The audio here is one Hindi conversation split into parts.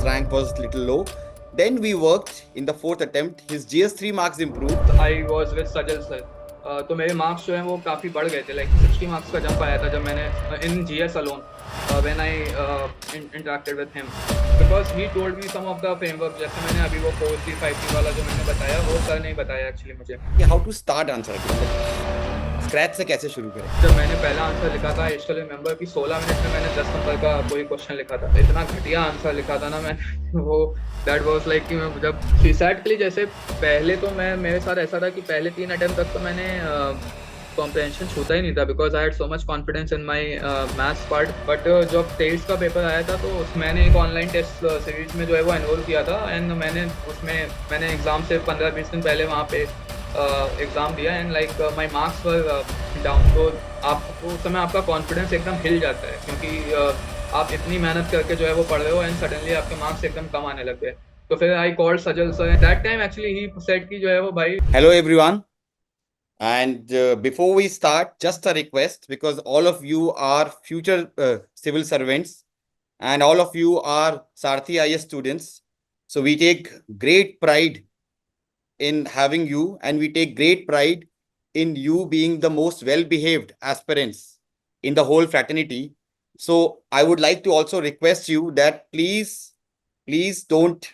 rank was little low. Then we worked in the fourth attempt. His GS3 marks improved. I was with Sajal sir. तो मेरे मार्क्स जो हैं वो काफ़ी बढ़ गए थे, लाइक 60 मार्क्स का जंप आया था जब मैंने in GS alone when I interacted with him, because he told me some of the framework. जैसे मैंने अभी वो 4C 5C वाला जो मैंने बताया वो सर नहीं बताया एक्चुअली मुझे. How to start answer, scratch से कैसे शुरू करें. जब मैंने पहला आंसर लिखा था, आई स्टिल रिमेंबर कि 16 मिनट में मैंने 10 नंबर का कोई क्वेश्चन लिखा था. इतना घटिया आंसर लिखा था ना मैंने वो दैट वाज लाइक कि मैं जब सीसैट के लिए, जैसे पहले तो मेरे साथ ऐसा था कि पहले 3 अटेम्प्ट तक तो मैंने कॉम्प्रहेंशन छूता ही नहीं था, because I had so much confidence in my maths part. But जब 23 का पेपर आया था तो मैंने एक ऑनलाइन टेस्ट सीरीज में जो है वो एनरोल किया था, एंड मैंने एग्ज़ाम से 15-20 दिन पहले वहाँ पे एग्ज़ाम दिया, and like my marks were down. तो आपको उस समय आपका कॉन्फिडेंस एकदम हिल जाता है, क्योंकि आप इतनी मेहनत करके जो है वो पढ़ रहे हो एंड सडनली आपके मार्क्स एकदम कम आने लग गए. तो फिर I called Sajal sir. That time actually he said कि जो है वो भाई. Hello everyone. And before we start, just a request, because all of you are future civil servants and all of you are Sarthi IS students. So we take great pride in having you, and we take great pride in you being the most well-behaved aspirants in the whole fraternity. So I would like to also request you that please don't,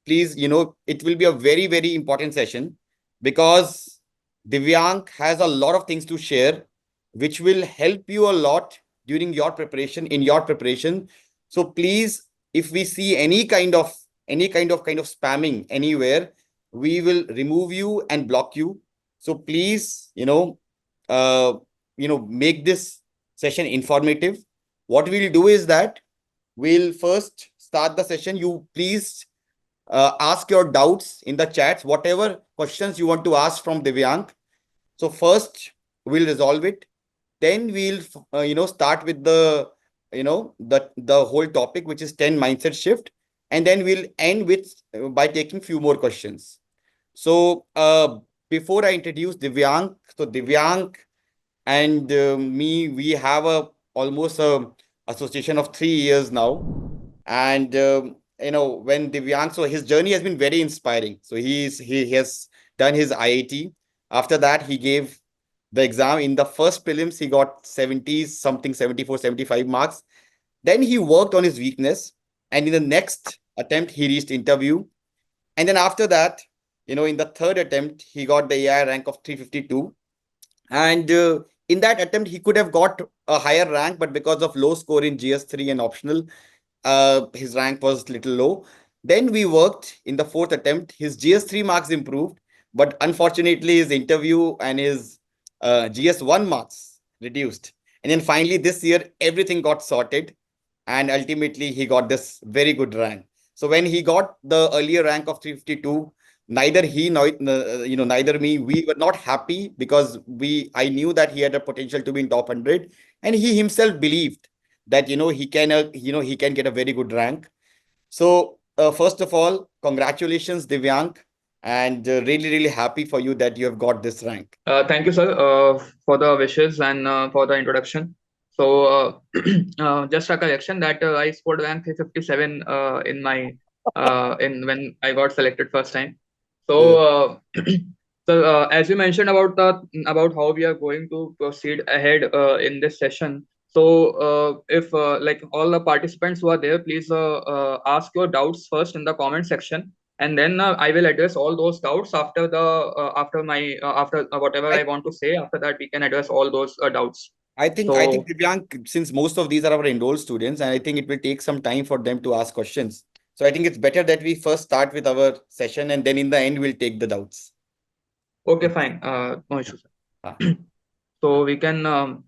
please, it will be a very, very important session, because Divyank has a lot of things to share, which will help you a lot during your preparation, in your preparation. So please, if we see any kind of spamming anywhere, we will remove you and block you. So please, make this session informative. What we'll do is that we'll first start the session. You please ask your doubts in the chats, whatever questions you want to ask from Divyank. So first we'll resolve it. Then we'll, start with the whole topic, which is 10 mindset shift. And then we'll end with by taking few more questions. So before I introduce Divyank, so Divyank and me, we have almost a association of 3 years now. And when Divyank, so his journey has been very inspiring. So he has done his IIT. After that, he gave the exam. In the first prelims, he got 70 something, 74, 75 marks. Then he worked on his weakness, and in the next attempt, he reached interview. And then after that, in the third attempt, he got the AI rank of 352. And in that attempt, he could have got a higher rank, but because of low score in GS3 and optional, his rank was little low. Then we worked in the fourth attempt. His GS3 marks improved, but unfortunately, his interview and his GS1 marks reduced. And then finally, this year, everything got sorted, and ultimately, he got this very good rank. So when he got the earlier rank of 352, neither he neither me, we were not happy, because I knew that he had a potential to be in top 100, and he himself believed that he can get a very good rank. So first of all, congratulations, Divyank, and really, really happy for you that you have got this rank. Thank you, sir, for the wishes and for the introduction. So, just a correction that I scored rank 357 in my in when I got selected first time. So, so as you mentioned about how we are going to proceed ahead in this session. So, if like all the participants who are there, please ask your doubts first in the comment section, and then I will address all those doubts after whatever I want to say. After that, we can address all those doubts. I think Divyank, since most of these are our enrolled students, and I think it will take some time for them to ask questions. So I think it's better that we first start with our session, and then in the end we'll take the doubts. Okay, fine. No issues. So we can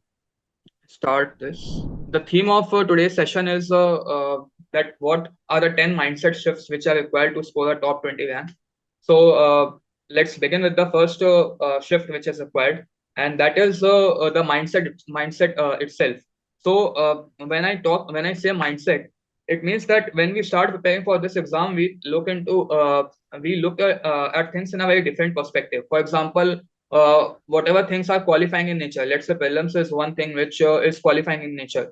start this. The theme of today's session is that what are the 10 mindset shifts which are required to score a top 20 rank. So let's begin with the first shift which is required, and that is the mindset itself. So when I say mindset, it means that when we start preparing for this exam, we look at things in a very different perspective. For example, whatever things are qualifying in nature. Let's say prelims is one thing which is qualifying in nature.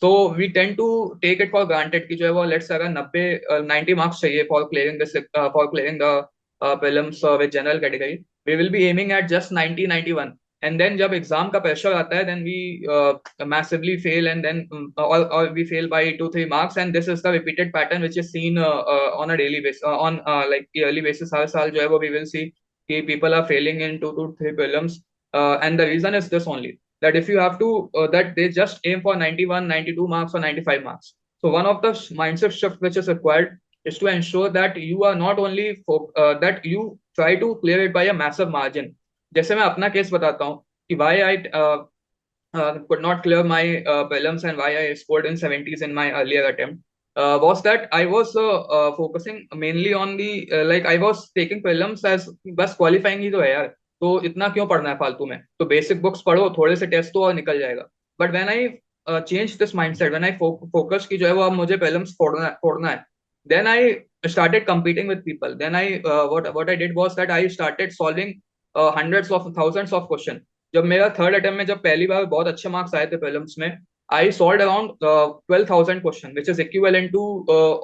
So we tend to take it for granted कि जो है वो let's say अगर 90 मार्क्स चाहिए for clearing this for clearing the prelims with general category, we will be aiming at just 90 91, and then जब एग्जाम का प्रेशर आता है then we massively fail, and then or we fail by 2 3 marks, and this is the repeated pattern which is seen on a daily basis, on like yearly basis. हर साल जो है वो we will see कि people are failing in 2 to 3 prelims, and the reason is this only, that if you have to that they just aim for 91 92 marks or 95 marks. So one of the mindset shift which is required is to ensure that you are not only that you try to clear it by a massive margin. जैसे मैं अपना केस बताता हूँ कि why I could not clear my prelims and why I scored in 70s in my earlier attempt, was that I was focusing mainly on the like I was taking prelims as बस qualifying ही तो है यार, तो इतना क्यों पढ़ना है फालतू में, तो बेसिक बुक्स पढ़ो, थोड़े से टेस्ट दो और निकल जाएगा. But when I change this mindset, when I focus की जो है वो अब मुझे prelims फोड़ना है, then I started competing with people. Then I what I did was that I started solving hundreds of thousands of questions. जब मेरा थर्ड अटेम्प्ट में जब पहली बार बहुत अच्छे मार्क्स आए थे प्रीलिम्स में, I solve around 12,000 question which is equivalent to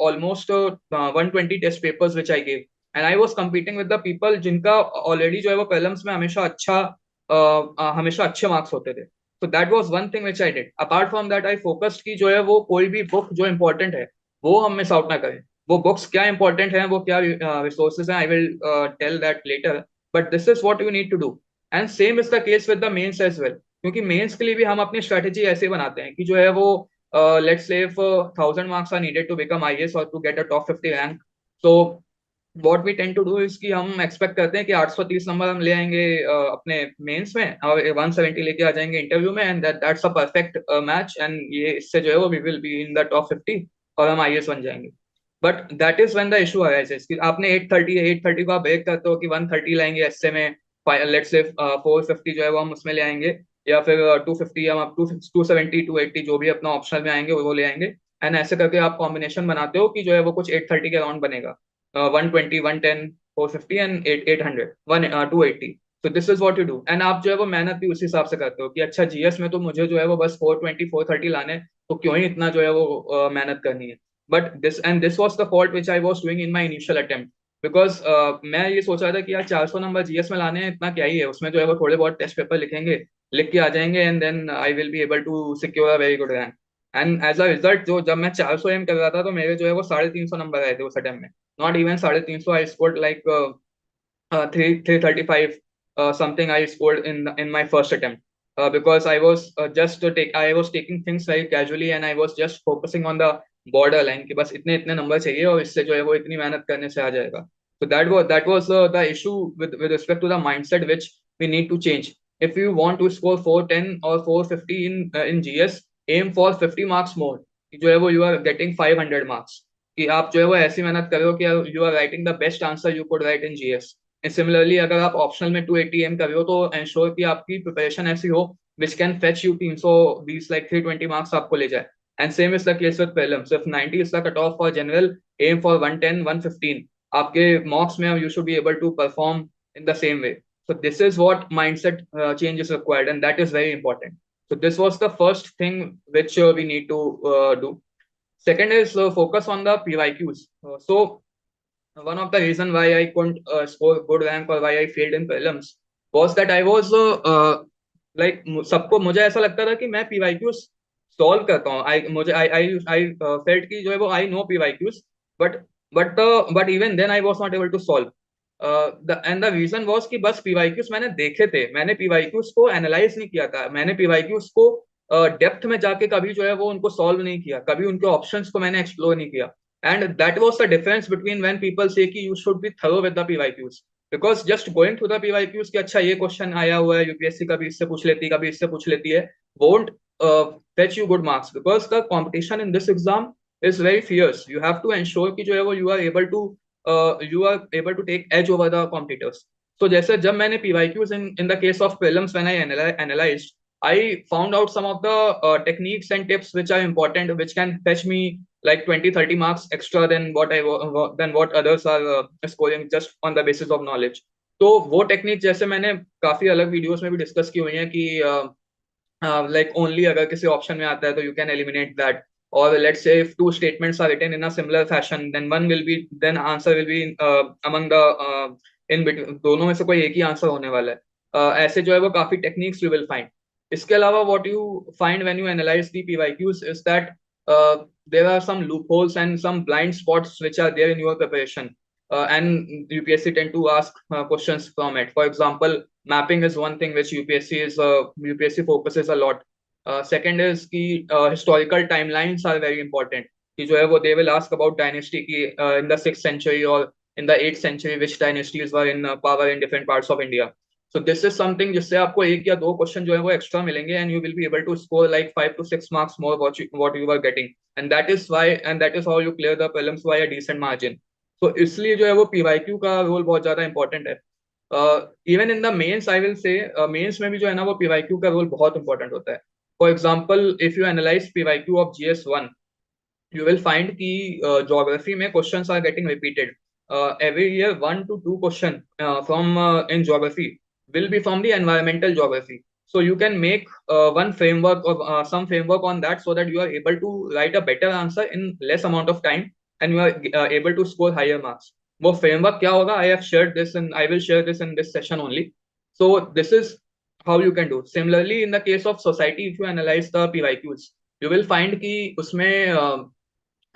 almost 120 test papers which I gave, and I was competing with the people जिनका ऑलरेडी जो है वो प्रीलिम्स में हमेशा अच्छे मार्क्स होते थे. तो that was one thing which I did. Apart from that I focused की जो है वो कोई भी बुक जो इंपॉर्टेंट है वो हम मिस आउट ना करें. वो बुक्स क्या इंपॉर्टेंट है, वो क्या रिसोर्सेज हैं, I will tell that later, but this is what you need to do. And same is the case with the mains as well, क्योंकि मेंस के लिए भी हम अपनी स्ट्रेटेजी ऐसे बनाते हैं कि जो है वो let's say if 1,000 marks are needed to become IAS और to get a top 50 rank, so what we tend to do is कि हम एक्सपेक्ट करते हैं कि 830 नंबर हम ले आएंगे अपने मेंस में और 170 लेके आ जाएंगे इंटरव्यू में, and that's a perfect match, and ये इससे जो है वो we will be in the top 50 और हम आईएएस बन जाएंगे. But that is when the issue arises कि आपने 830 को आप ब्रेक करते हो कि 130 लाएंगे एसए में, लेट्स से 450 जो है वो हम उसमें ले आएंगे, या फिर 250 हम आप 270 280 जो भी अपना ऑप्शनल में आएंगे वो ले आएंगे, एंड ऐसे करके आप कॉम्बिनेशन बनाते हो कि जो है वो कुछ 830 के अराउंड बनेगा. 120 110 450 एंड 800 280. तो this is what you do, and आप जो है वो मेहनत भी उसी हिसाब से करते हो कि अच्छा जीएस में तो मुझे जो है वो बस 420 430 लाने, तो क्यों ही इतना जो है वो मेहनत करनी है. But this was the fault which I was doing in my initial attempt, because मैं ये सोच रहा था कि यार 400 नंबर जीएस में लाने हैं, इतना क्या ही है उसमें, जो है वो थोड़े बहुत टेस्ट पेपर लिखेंगे, लिख के आ जाएंगे, and then I will be able to secure a very good rank. And as a result जो जब मैं 400 एम कर रहा था तो मेरे जो है वो 350 नंबर आए थे उस अटेम्प्ट में. Not even 350, I scored like 335 something I scored in my first attempt, because I was I was taking things very casually, and I was just focusing on the border line कि बस इतने इतने नंबर चाहिए और इससे जो है वो इतनी मेहनत करने से आ जाएगा. So that was the issue with respect to the mindset which we need to change. If you want to score 410 or 450 in GS, aim for 50 marks more. कि जो है वो you are getting 500 marks, कि आप जो है वो ऐसी मेहनत करो कि you are writing the best answer you could write in GS. Similarly अगर आप ऑप्शनल में 280 एम कर रहे हो तो एंश्योर कि आपकी प्रिपरेशन ऐसी हो which can fetch you 320 like 320 marks आपको ले जाए. And same is the case with prelims. If 90 is the cut off for general, aim for 110 115. आपके मॉक्स में you should be able to perform in the same way. So this is what mindset change is required, and that is very important. So this was the first thing which we need to do. Second is focus on the PYQs. So one of the reason why I couldn't score good rank or why I failed in prelims was that I was like सबको मुझे ऐसा लगता था कि मैं PYQs सॉल्व करता हूँ. I felt कि जो है वो I know PYQs, but but even then I was not able to solve. And the reason was कि बस PYQs मैंने देखे थे, मैंने PYQs को एनालाइज नहीं किया था, मैंने PYQs को डेप्थ में जाके कभी जो है वो उनको सॉल्व नहीं किया, कभी उनके ऑप्शंस को मैंने एक्सप्लोर नहीं किया. And that was the difference between when people say कि you should be thorough with the PYQs. Because just going through the PYQs कि अच्छा ये क्वेश्चन आया हुआ है यूपीएससी कभी इससे पूछ लेती है, कभी इससे पूछ लेती है, won't fetch you good marks, because the competition in this exam is very fierce. You have to ensure कि जो है वो you are able to take edge over the competitors. So जैसे जब मैंने PYQs in the case of prelims when I analyzed, I found out some of the techniques and tips which are important, which can fetch me like 20 30 marks extra than what others are scoring just on the basis of knowledge. तो वो टेक्निक जैसे मैंने काफी अलग वीडियोस में भी डिस्कस की हुई है कि like only अगर किसी ऑप्शन में आता है तो you can eliminate that. Or let's say if two statements are written in a similar fashion, then one will be, then answer will be among the in between, दोनों में से कोई एक ही आंसर होने वाला है. ऐसे जो है वो काफी टेक्निक्स you will find. इसके अलावा what you find when you analyze the PYQs is that there are some loopholes and some blind spots which are there in your preparation. And UPSC tend to ask questions from it. For example, mapping is one thing which UPSC focuses a lot. Second is कि historical timelines are very important. कि जो है वो they will ask about dynasty की in the 6th century or in the 8th century which dynasties were in power in different parts of India. So this is something जिससे आपको एक या दो क्वेश्चन जो है वो एक्स्ट्रा मिलेंगे and you will be able to score like 5 to 6 marks more what you were getting, and that is why, and that is how you clear the prelims by a decent margin. So इसलिए जो है वो PYQ का रोल बहुत ज्यादा इंपॉर्टेंट है. Even in the mains I will say, mains में भी जो है ना वो PYQ का रोल बहुत इंपॉर्टेंट होता है. For example if you analyse PYQ of GS1, you will find कि geography में questions are getting repeated. Every year 1 to 2 question from in geography will be from the environmental geography. So you can make one framework or some framework on that so that you are able to write a better answer in less amount of time and you are able to score higher marks. वो framework क्या होगा? I have shared this and I will share this in this session only. So this is how you can do. Similarly, in the case of society, if you analyze the PYQs, you will find कि उसमें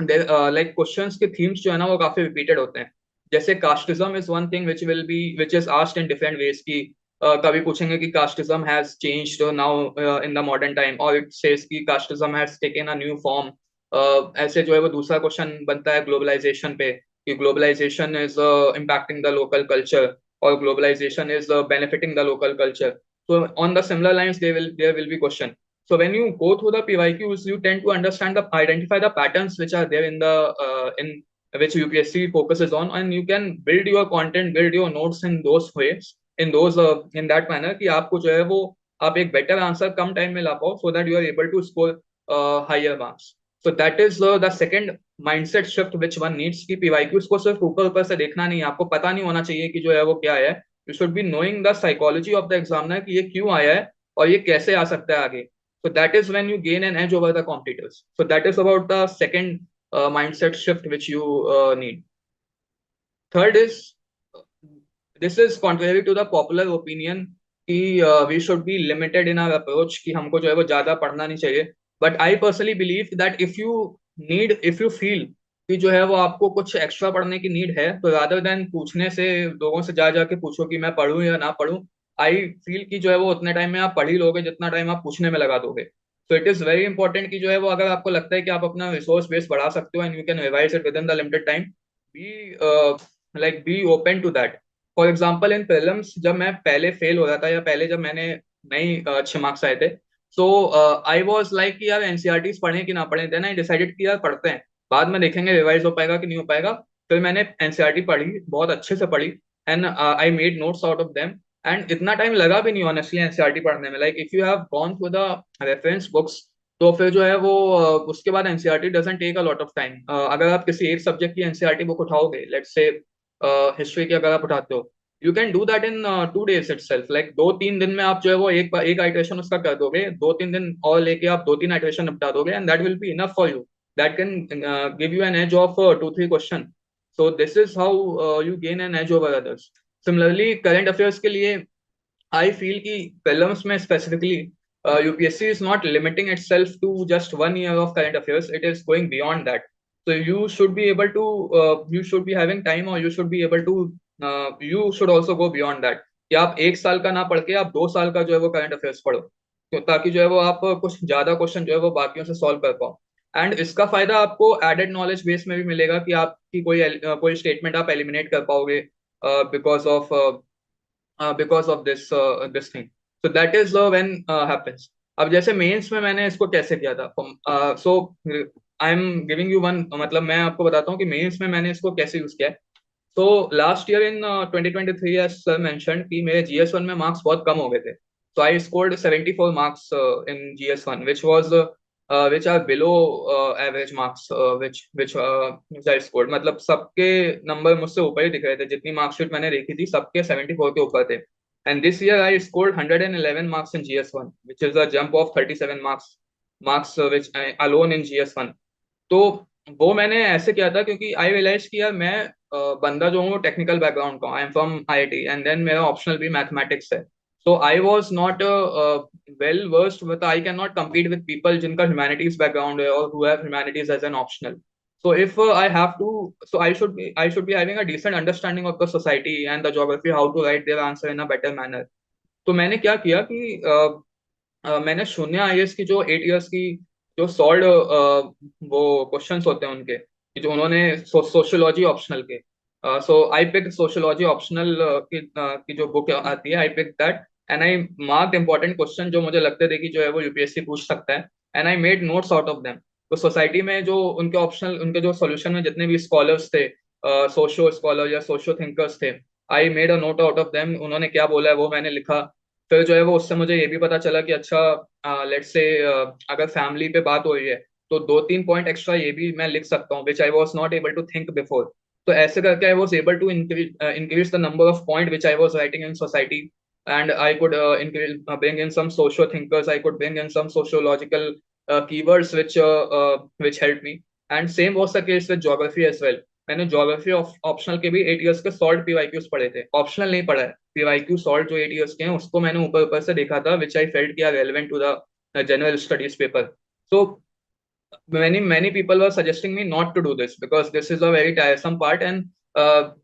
लाइक क्वेश्चंस के थीम्स जो है ना वो काफी रिपीटेड होते हैं. जैसे casteism is one thing which is asked in different ways की कभी पूछेंगे कि casteism has changed now in the modern time, और इट सेज कि casteism has taken a new form. ऐसे जो है वो दूसरा क्वेश्चन बनता है ग्लोबलाइजेशन पे कि globalisation is impacting the local culture और globalisation is benefiting the local culture. So on the similar lines there will be question. So when you go through the PYQs, you tend to identify the patterns which are there in which UPSC focuses on, and you can build your content, build your notes in those ways, in that manner कि आपको जो है वो आप एक better answer कम time में ला पाओ so that you are able to score higher marks. So that is the second mindset shift which one needs कि PYQs को सिर्फ ऊपर ऊपर से देखना नहीं, आपको पता नहीं होना चाहिए कि जो है वो क्या है. You should be knowing the psychology of the examiner कि ये क्यों आया है और ये कैसे आ सकता है आगे. So that is when you gain an edge over the competitors. So that is about the second mindset shift which you need. Third is, this is contrary to the popular opinion कि we should be limited in our approach कि हमको जो है वो ज्यादा पढ़ना नहीं चाहिए. But I personally believe that if you feel कि जो है वो आपको कुछ एक्स्ट्रा पढ़ने की नीड है, तो rather than पूछने से, लोगों से जा जाके पूछो कि मैं पढ़ूं या ना पढ़ूं, आई फील कि जो है वो उतने टाइम में आप पढ़ ही लोगे जितना टाइम आप पूछने में लगा दोगे. So it is very important कि जो है वो अगर आपको लगता है कि आप अपना रिसोर्स बेस बढ़ा सकते हो and you can revise it within the limited time, be open to that. For example in prelims जब मैं पहले फेल हो रहा था या पहले जब मैंने नहीं अच्छे मार्क्स आए थे, सो आई वॉज लाइक कि यार एनसीईआरटीज पढ़ें कि ना पढ़ें. देन आई डिसाइडेड कि यार पढ़ते हैं, बाद में देखेंगे रिवाइज हो पाएगा कि नहीं हो पाएगा. फिर मैंने एनसीईआरटी पढ़ी, बहुत अच्छे से पढ़ी, and I made notes out of them. And इतना टाइम लगा भी नहीं ऑनेस्टली एनसीईआरटी पढ़ने में. Like if you have gone through the reference books, तो फिर जो है वो उसके बाद NCERT doesn't take a lot of time. अगर आप किसी एक सब्जेक्ट की एनसीईआरटी बुक उठाओगे, लेट्स से हिस्ट्री की अगर आप उठाते हो, you can do that in 2 days itself. Like 2-3 दिन में आप जो है वो एक आइटरेशन उसका कर दोगे, 2-3 दिन और लेके आप 2-3 आइटरेशन निपटा दोगे, and that will be enough for you. That can give you an edge of 2-3 question. So this is how you gain an edge over others. Similarly current affairs के लिए आई फील कि prelims में specifically UPSC is not limiting itself to just 1 year of current affairs. It is going beyond that. So you should be able to, you should be having time, or you should be able to, you should also go beyond that. कि आप 1 साल का ना पढ़ के आप 2 साल का जो है वो करंट अफेयर्स पढ़ो, तो ताकि जो है वो आप कुछ ज्यादा क्वेश्चन जो है वो बाकियों से सॉल्व कर पाओ. एंड इसका फायदा आपको एडेड नॉलेज बेस में भी मिलेगा कि आपकी कोई स्टेटमेंट आप एलिमिनेट कर पाओगे because of this thing. So that is when happens. अब जैसे मेंस में मैंने इसको कैसे किया था, so I am giving you one, मतलब मैं आपको बताता हूँ कि मेंस में मैंने इसको कैसे यूज किया है. तो last year in 2023 as sir mention कि मेरे GS1 में मार्क्स बहुत कम हो गए थे. So I scored 74 marks in GS1 which are below average marks, which I scored. मतलब सबके नंबर मुझसे ऊपर ही दिख रहे थे, जितनी मार्कशीट मैंने देखी थी सबके 74 के ऊपर थे. And this year I scored 111 marks in GS1, which is a jump of 37 marks which I, alone in GS1. तो वो मैंने ऐसे किया था क्योंकि आई रियलाइज कि यार मैं बंदा जो हूँ टेक्निकल बैकग्राउंड का, I am from IIT and then मेरा ऑप्शनल भी मैथमेटिक्स है. So I was not well versed with, I can not compete with people जिनका ह्यूमैनिटीज बैकग्राउंड है और who have humanities as an optional. So if I have to, so I should be having a decent understanding of the society and the geography, how to write their answer in a better manner. तो मैंने क्या किया कि मैंने शून्य आईएएस की जो 8 इयर्स की जो सॉल्व वो क्वेश्चंस होते हैं उनके, कि जो उन्होंने सोशियोलॉजी ऑप्शनल के, so I pick sociology optional की जो बुक आती है, I pick that and I marked important question जो मुझे लगते थे कि जो है वो यूपीएससी पूछ सकता है, and I made notes out of them. तो सोसाइटी में जो उनके ऑप्शनल, उनके जो सोल्यूशन में जितने भी स्कॉलर्स थे, सोशो स्कॉलर या सोशो थिंकर्स थे, I made a note out of them. उन्होंने क्या बोला है वो मैंने लिखा. फिर जो है वो उससे मुझे ये भी पता चला कि अच्छा लेट्स से अगर फैमिली पे बात हो रही है तो 2-3 पॉइंट एक्स्ट्रा ये भी मैं लिख सकता हूँ, which I was not able to think before. तो ऐसे करके I was able to increase the number of point which I was writing in society, and I could bring in some social thinkers, I could bring in some sociological keywords which helped me. And same was the case with geography as well. मैंने ज्योग्राफी ऑप्शनल के भी 8 इयर्स के सॉल्व पीवाईक्यूज पढ़े थे, ऑप्शनल नहीं पढ़ा है. पीवाईक्यू सॉल्व जो 8 इयर्स के हैं उसको मैंने ऊपर ऊपर से देखा था, विच आई फेल्ट किया relevant to the general studies paper. So many people were suggesting me not to do this because this is a very tiresome part, and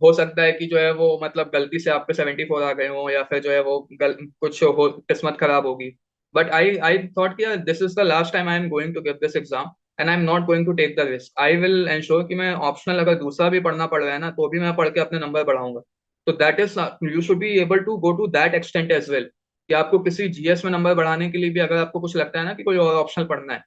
हो सकता है कि जो है वो मतलब गलती से आप पे 74 आ गए हो, या फिर जो है वो कुछ हो, किस्मत खराब होगी. बट आई थॉट कि this is the last time I am going to give this exam and I am not going to take the risk. I will ensure कि मैं ऑप्शनल अगर दूसरा भी पढ़ना पड़ रहा है ना तो भी मैं पढ़ के अपने नंबर बढ़ाऊंगा. तो that is, you should be able to go to that extent as well, कि आपको किसी जीएस में नंबर बढ़ाने के लिए भी अगर आपको कुछ लगता है ना कि कोई और ऑप्शनल पढ़ना है,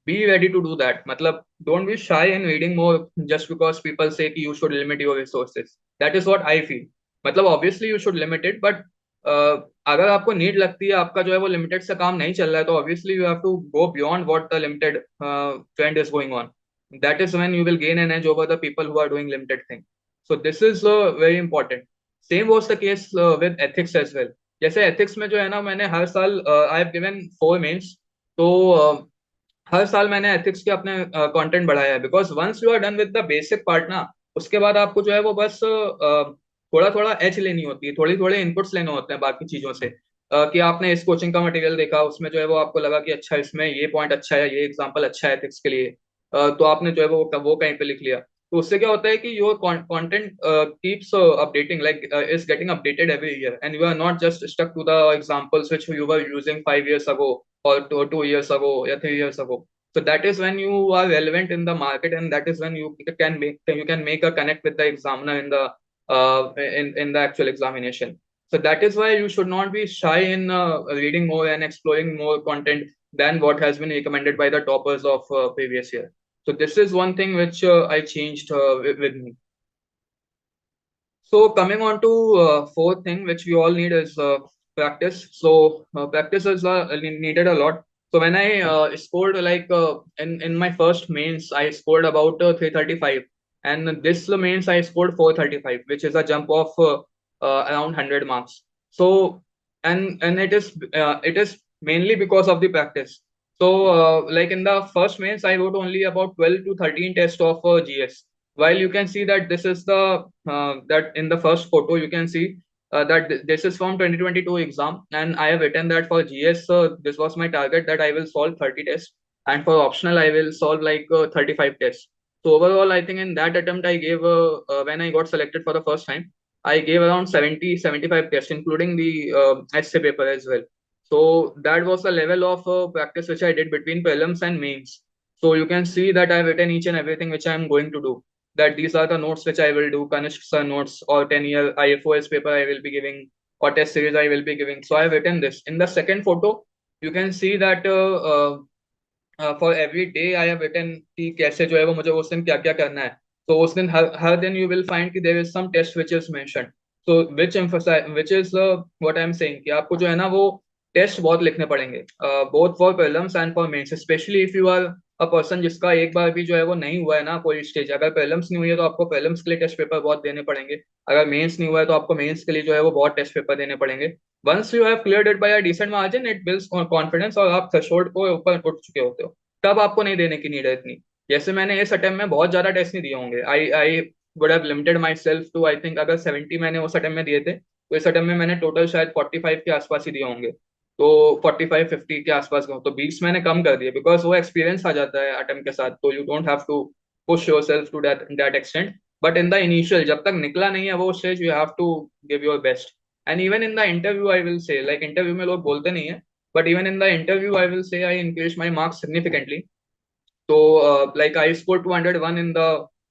be ready to do that. मतलब don't be shy in reading more just because people say कि you should limit your resources. That is what I feel. मतलब obviously you should limit it, but अगर आपको नीड लगती है, आपका जो है वो लिमिटेड से काम नहीं चल रहा है, तो obviously you have to go beyond what the limited trend is going on. That is when you will gain an edge over the people who are doing limited thing. So this is very important. Same was the case with ethics as well. जैसे ethics में जो है ना, मैंने हर साल I have given 4 mains. तो हर साल मैंने एथिक्स के अपने कंटेंट बढ़ाया है, because once you are done with the basic part ना, उसके बाद आपको जो है वो बस थोड़ा थोड़ा एच लेनी होती है, थोड़ी थोड़े इनपुट्स लेने होते हैं बाकी चीजों से. कि आपने इस कोचिंग का मटेरियल देखा, उसमें जो है वो आपको लगा कि अच्छा इसमें ये पॉइंट अच्छा है, ये एग्जांपल अच्छा है एथिक्स के लिए, तो आपने जो है वो कहीं पे लिख लिया. तो उससे क्या होता है कि your content keeps updating, like is getting updated every year, and you are not just stuck to the examples which you were using 5 years ago or 2 years ago or 3 years ago. So that is when you are relevant in the market, and that is when you can make a connect with the examiner in the in the actual examination. So that is why you should not be shy in reading more and exploring more content than what has been recommended by the toppers of previous year. So this is one thing which I changed with me. So coming on to fourth thing which we all need is practice. So practice is needed a lot. So when I scored like in my first mains, I scored about 335, and this mains I scored 435, which is a jump of around 100 marks. So and it is mainly because of the practice. So like in the first mains, I wrote only about 12 to 13 tests of GS. While you can see that this is the that in the first photo you can see that this is from 2022 exam, and I have written that for GS this was my target, that I will solve 30 tests, and for optional I will solve like 35 tests. So overall I think in that attempt I gave when I got selected for the first time, I gave around 70-75 tests including the essay paper as well. So that was the level of practice which I did between prelims and mains. So you can see that I have written each and everything which I am going to do, that these are the notes which I will do, Kanishk sir notes, or 10-year IFOS paper I will be giving, or test series I will be giving. So I have written this. In the second photo, you can see that for every day I have written कि कैसे जो है वो मुझे उस दिन क्या क्या करना है. तो उस दिन हर दिन you will find कि there is some test which is mentioned. So which is what I am saying कि आपको जो है ना वो टेस्ट बहुत लिखने पड़ेंगे, both for prelims and for mains, especially if you are a person जिसका एक बार भी जो है वो नहीं हुआ है ना कोई स्टेज, अगर प्रीलिम्स नहीं हुई है तो आपको प्रीलिम्स के लिए टेस्ट पेपर बहुत देने पड़ेंगे, अगर मेंस नहीं हुआ है तो आपको मेंस के लिए जो है वो बहुत टेस्ट पेपर देने पड़ेंगे। Once you have cleared it by a decent margin it builds confidence, और आप थ्रेशोल्ड को ऊपर उठ चुके होते हो, तब आपको नहीं देने की नीड है इतनी। जैसे मैंने इस अटेम्प्ट में बहुत ज्यादा टेस्ट नहीं दिए होंगे, I I would have limited myself to, I think अगर 70 मैंने उस अटेम्प्ट में दिए थे तो इस अटेम्प्ट में मैंने टोटल शायद 45 के आसपास ही दिए होंगे, तो 45-50 के आसपास गए, तो 20 मैंने कम कर दिए, बिकॉज वो एक्सपीरियंस आ जाता है अटेम्प्ट के साथ, तो you don't have to push yourself to that extent. But in the initial जब तक निकला नहीं है वो stage, you have to give your best. And even in the interview I will say, like interview में लोग बोलते नहीं है, but even in the interview I will say I increase my marks significantly. तो like I score 201 in the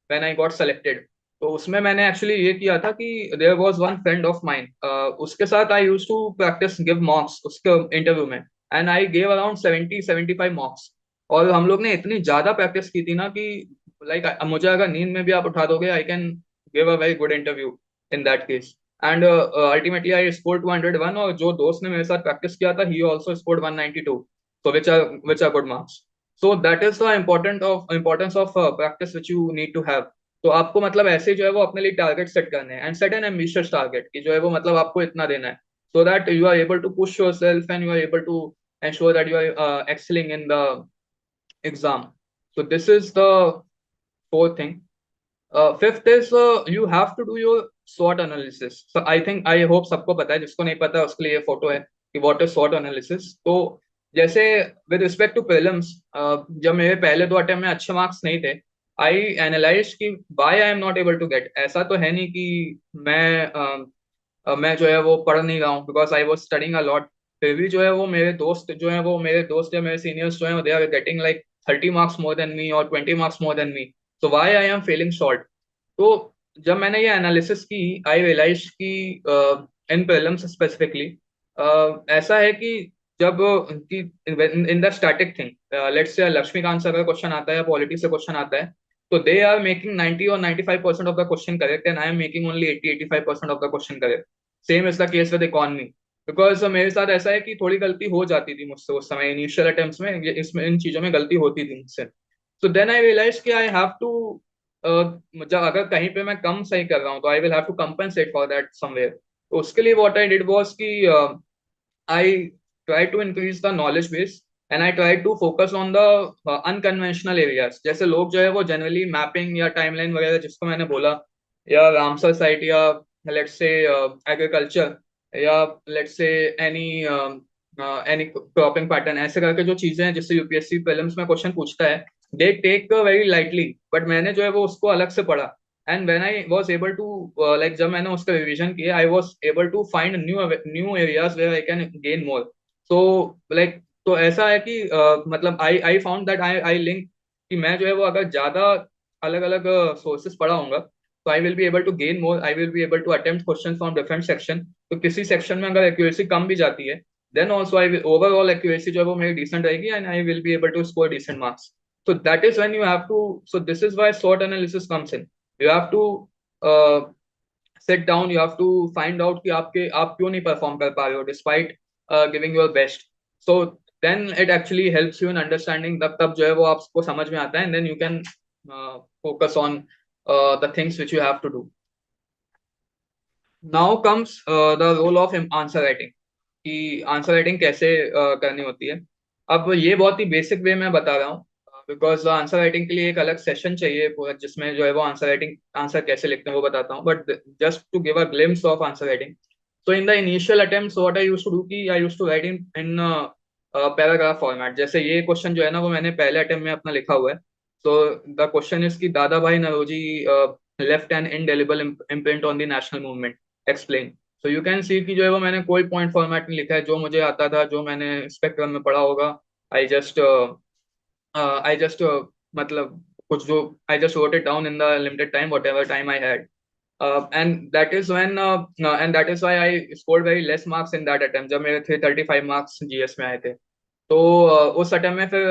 when I got selected. तो उसमें मैंने एक्चुअली ये किया था कि there was one friend of mine, उसके साथ I used to practice give mocks उसके इंटरव्यू में, and I gave around 70-75 mocks. और हम लोग ने इतनी ज्यादा प्रैक्टिस की थी ना कि लाइक मुझे अगर नींद में भी आप उठा दोगे I can give a very good interview in that case. And ultimately I score 201, और जो दोस्त ने मेरे साथ प्रैक्टिस किया था he also scored 192, so which are good marks. So that is the importance of practice which you need to have. तो आपको मतलब ऐसे जो है वो अपने लिए टारगेट सेट करने हैं, and set an ambitious target कि जो है वो मतलब आपको इतना देना है, so that you are able to push yourself and you are able to ensure that you are excelling in the exam. So this is the fourth thing. Fifth is you have to do your SWOT analysis. So I hope सबको पता है, जिसको नहीं पता उसके लिए ये फोटो है कि what is SWOT analysis. तो जैसे with respect to prelims, जब मेरे पहले 2 अटेम्प्ट में अच्छे मार्क्स नहीं थे, आई एनालाइज कि why I am not able to get। ऐसा तो है नहीं कि मैं जो है वो पढ़ नहीं रहा हूँ, because I was studying a lot. फिर भी जो है वो मेरे दोस्त या मेरे सीनियर्स जो है they are getting like 30 marks more than me और 20 मार्क्स मोर देन मी, तो why I am falling short. तो जब मैंने ये एनालिसिस की आई रियलाइज कि इन प्रीलिम्स स्पेसिफिकली ऐसा है कि जब कि in the static thing, let's say Lakshmikant sir का क्वेश्चन आता है या पॉलिटी से क्वेश्चन आता है, तो दे आर मेकिंग 90 और 95% of the question correct, and I am making only 80-85% of the question correct. Same is the case with economy, because मेरे साथ ऐसा है कि थोड़ी गलती हो जाती थी मुझसे उस समय इनिशियल अटेम्प्ट्स में, इसमें इन चीजों में गलती होती थी मुझसे। तो देन आई रियलाइज कि आई हैव टू, जब अगर कहीं पे मैं कम सही कर रहा हूँ तो I will have to compensate for that somewhere. तो उसके लिए व्हाट आई डिड वाज कि I try to increase the knowledge base, and I try to focus on the unconventional areas. जैसे लोग जो है वो जनरली मैपिंग या टाइमलाइन वगैरह जिसको मैंने बोला, या रामसर साइट, या लेट्स से एग्रीकल्चर, या let's say any any cropping pattern, ऐसे करके जो चीजें हैं जिससे यूपीएससी प्रीलिम्स में क्वेश्चन पूछता है, they take very lightly, but मैंने जो है वो उसको अलग से पढ़ा। And when I was able to like जब मैंने उसका रिवीजन किया I was able to find new areas where I can gain more. So like तो ऐसा है कि मतलब I found that I link कि मैं जो है वो अगर ज्यादा अलग अलग सोर्सेस पढ़ा होऊंगा तो I will be able to gain more, I will be able to attempt question from different section. तो किसी सेक्शन में अगर एक्यूरेसी कम भी जाती है then also I will overall accuracy जो है वो मेरी डिसेंट रहेगी, and I will be able to score decent marks. So that is when you have to, so this is why SWOT analysis comes in. You have to uh, sit down, you have to find out कि आप क्यों नहीं परफॉर्म कर पा रहे हो despite giving your best. So then it actually helps you in understanding, तब जो है वो आपको समझ में आता है, and then you can focus on the things which you have to do. Now comes the role of answer writing, कि आंसर राइटिंग कैसे करनी होती है। अब ये बहुत ही बेसिक वे में बता रहा हूँ, बिकॉज आंसर राइटिंग के लिए एक अलग सेशन चाहिए पूरा, जिसमें जो है वो आंसर राइटिंग आंसर कैसे लिखते हैं वो बताता हूँ, but just to give a glimpse of answer writing. तो in the initial attempts what I used to do कि I used to write in paragraph format. जैसे ये क्वेश्चन जो है ना वो मैंने पहले अटेम्प्ट में अपना लिखा हुआ है। तो द क्वेश्चन इज कि Dadabhai Naoroji left an indelible imprint on the national movement, explain. तो यू कैन सी कि जो है वो मैंने कोई पॉइंट फॉर्मेट में लिखा है, जो मुझे आता था, जो मैंने स्पेक्ट्रम में पढ़ा होगा। आई जस्ट आई जस्ट मतलब कुछ जो I just wrote it down in the limited time, whatever time I had. And that is when and that is why I scored very less marks in that attempt, जब मेरे 335 मार्क्स जीएस में आए थे। तो उस अटेम्प्ट में फिर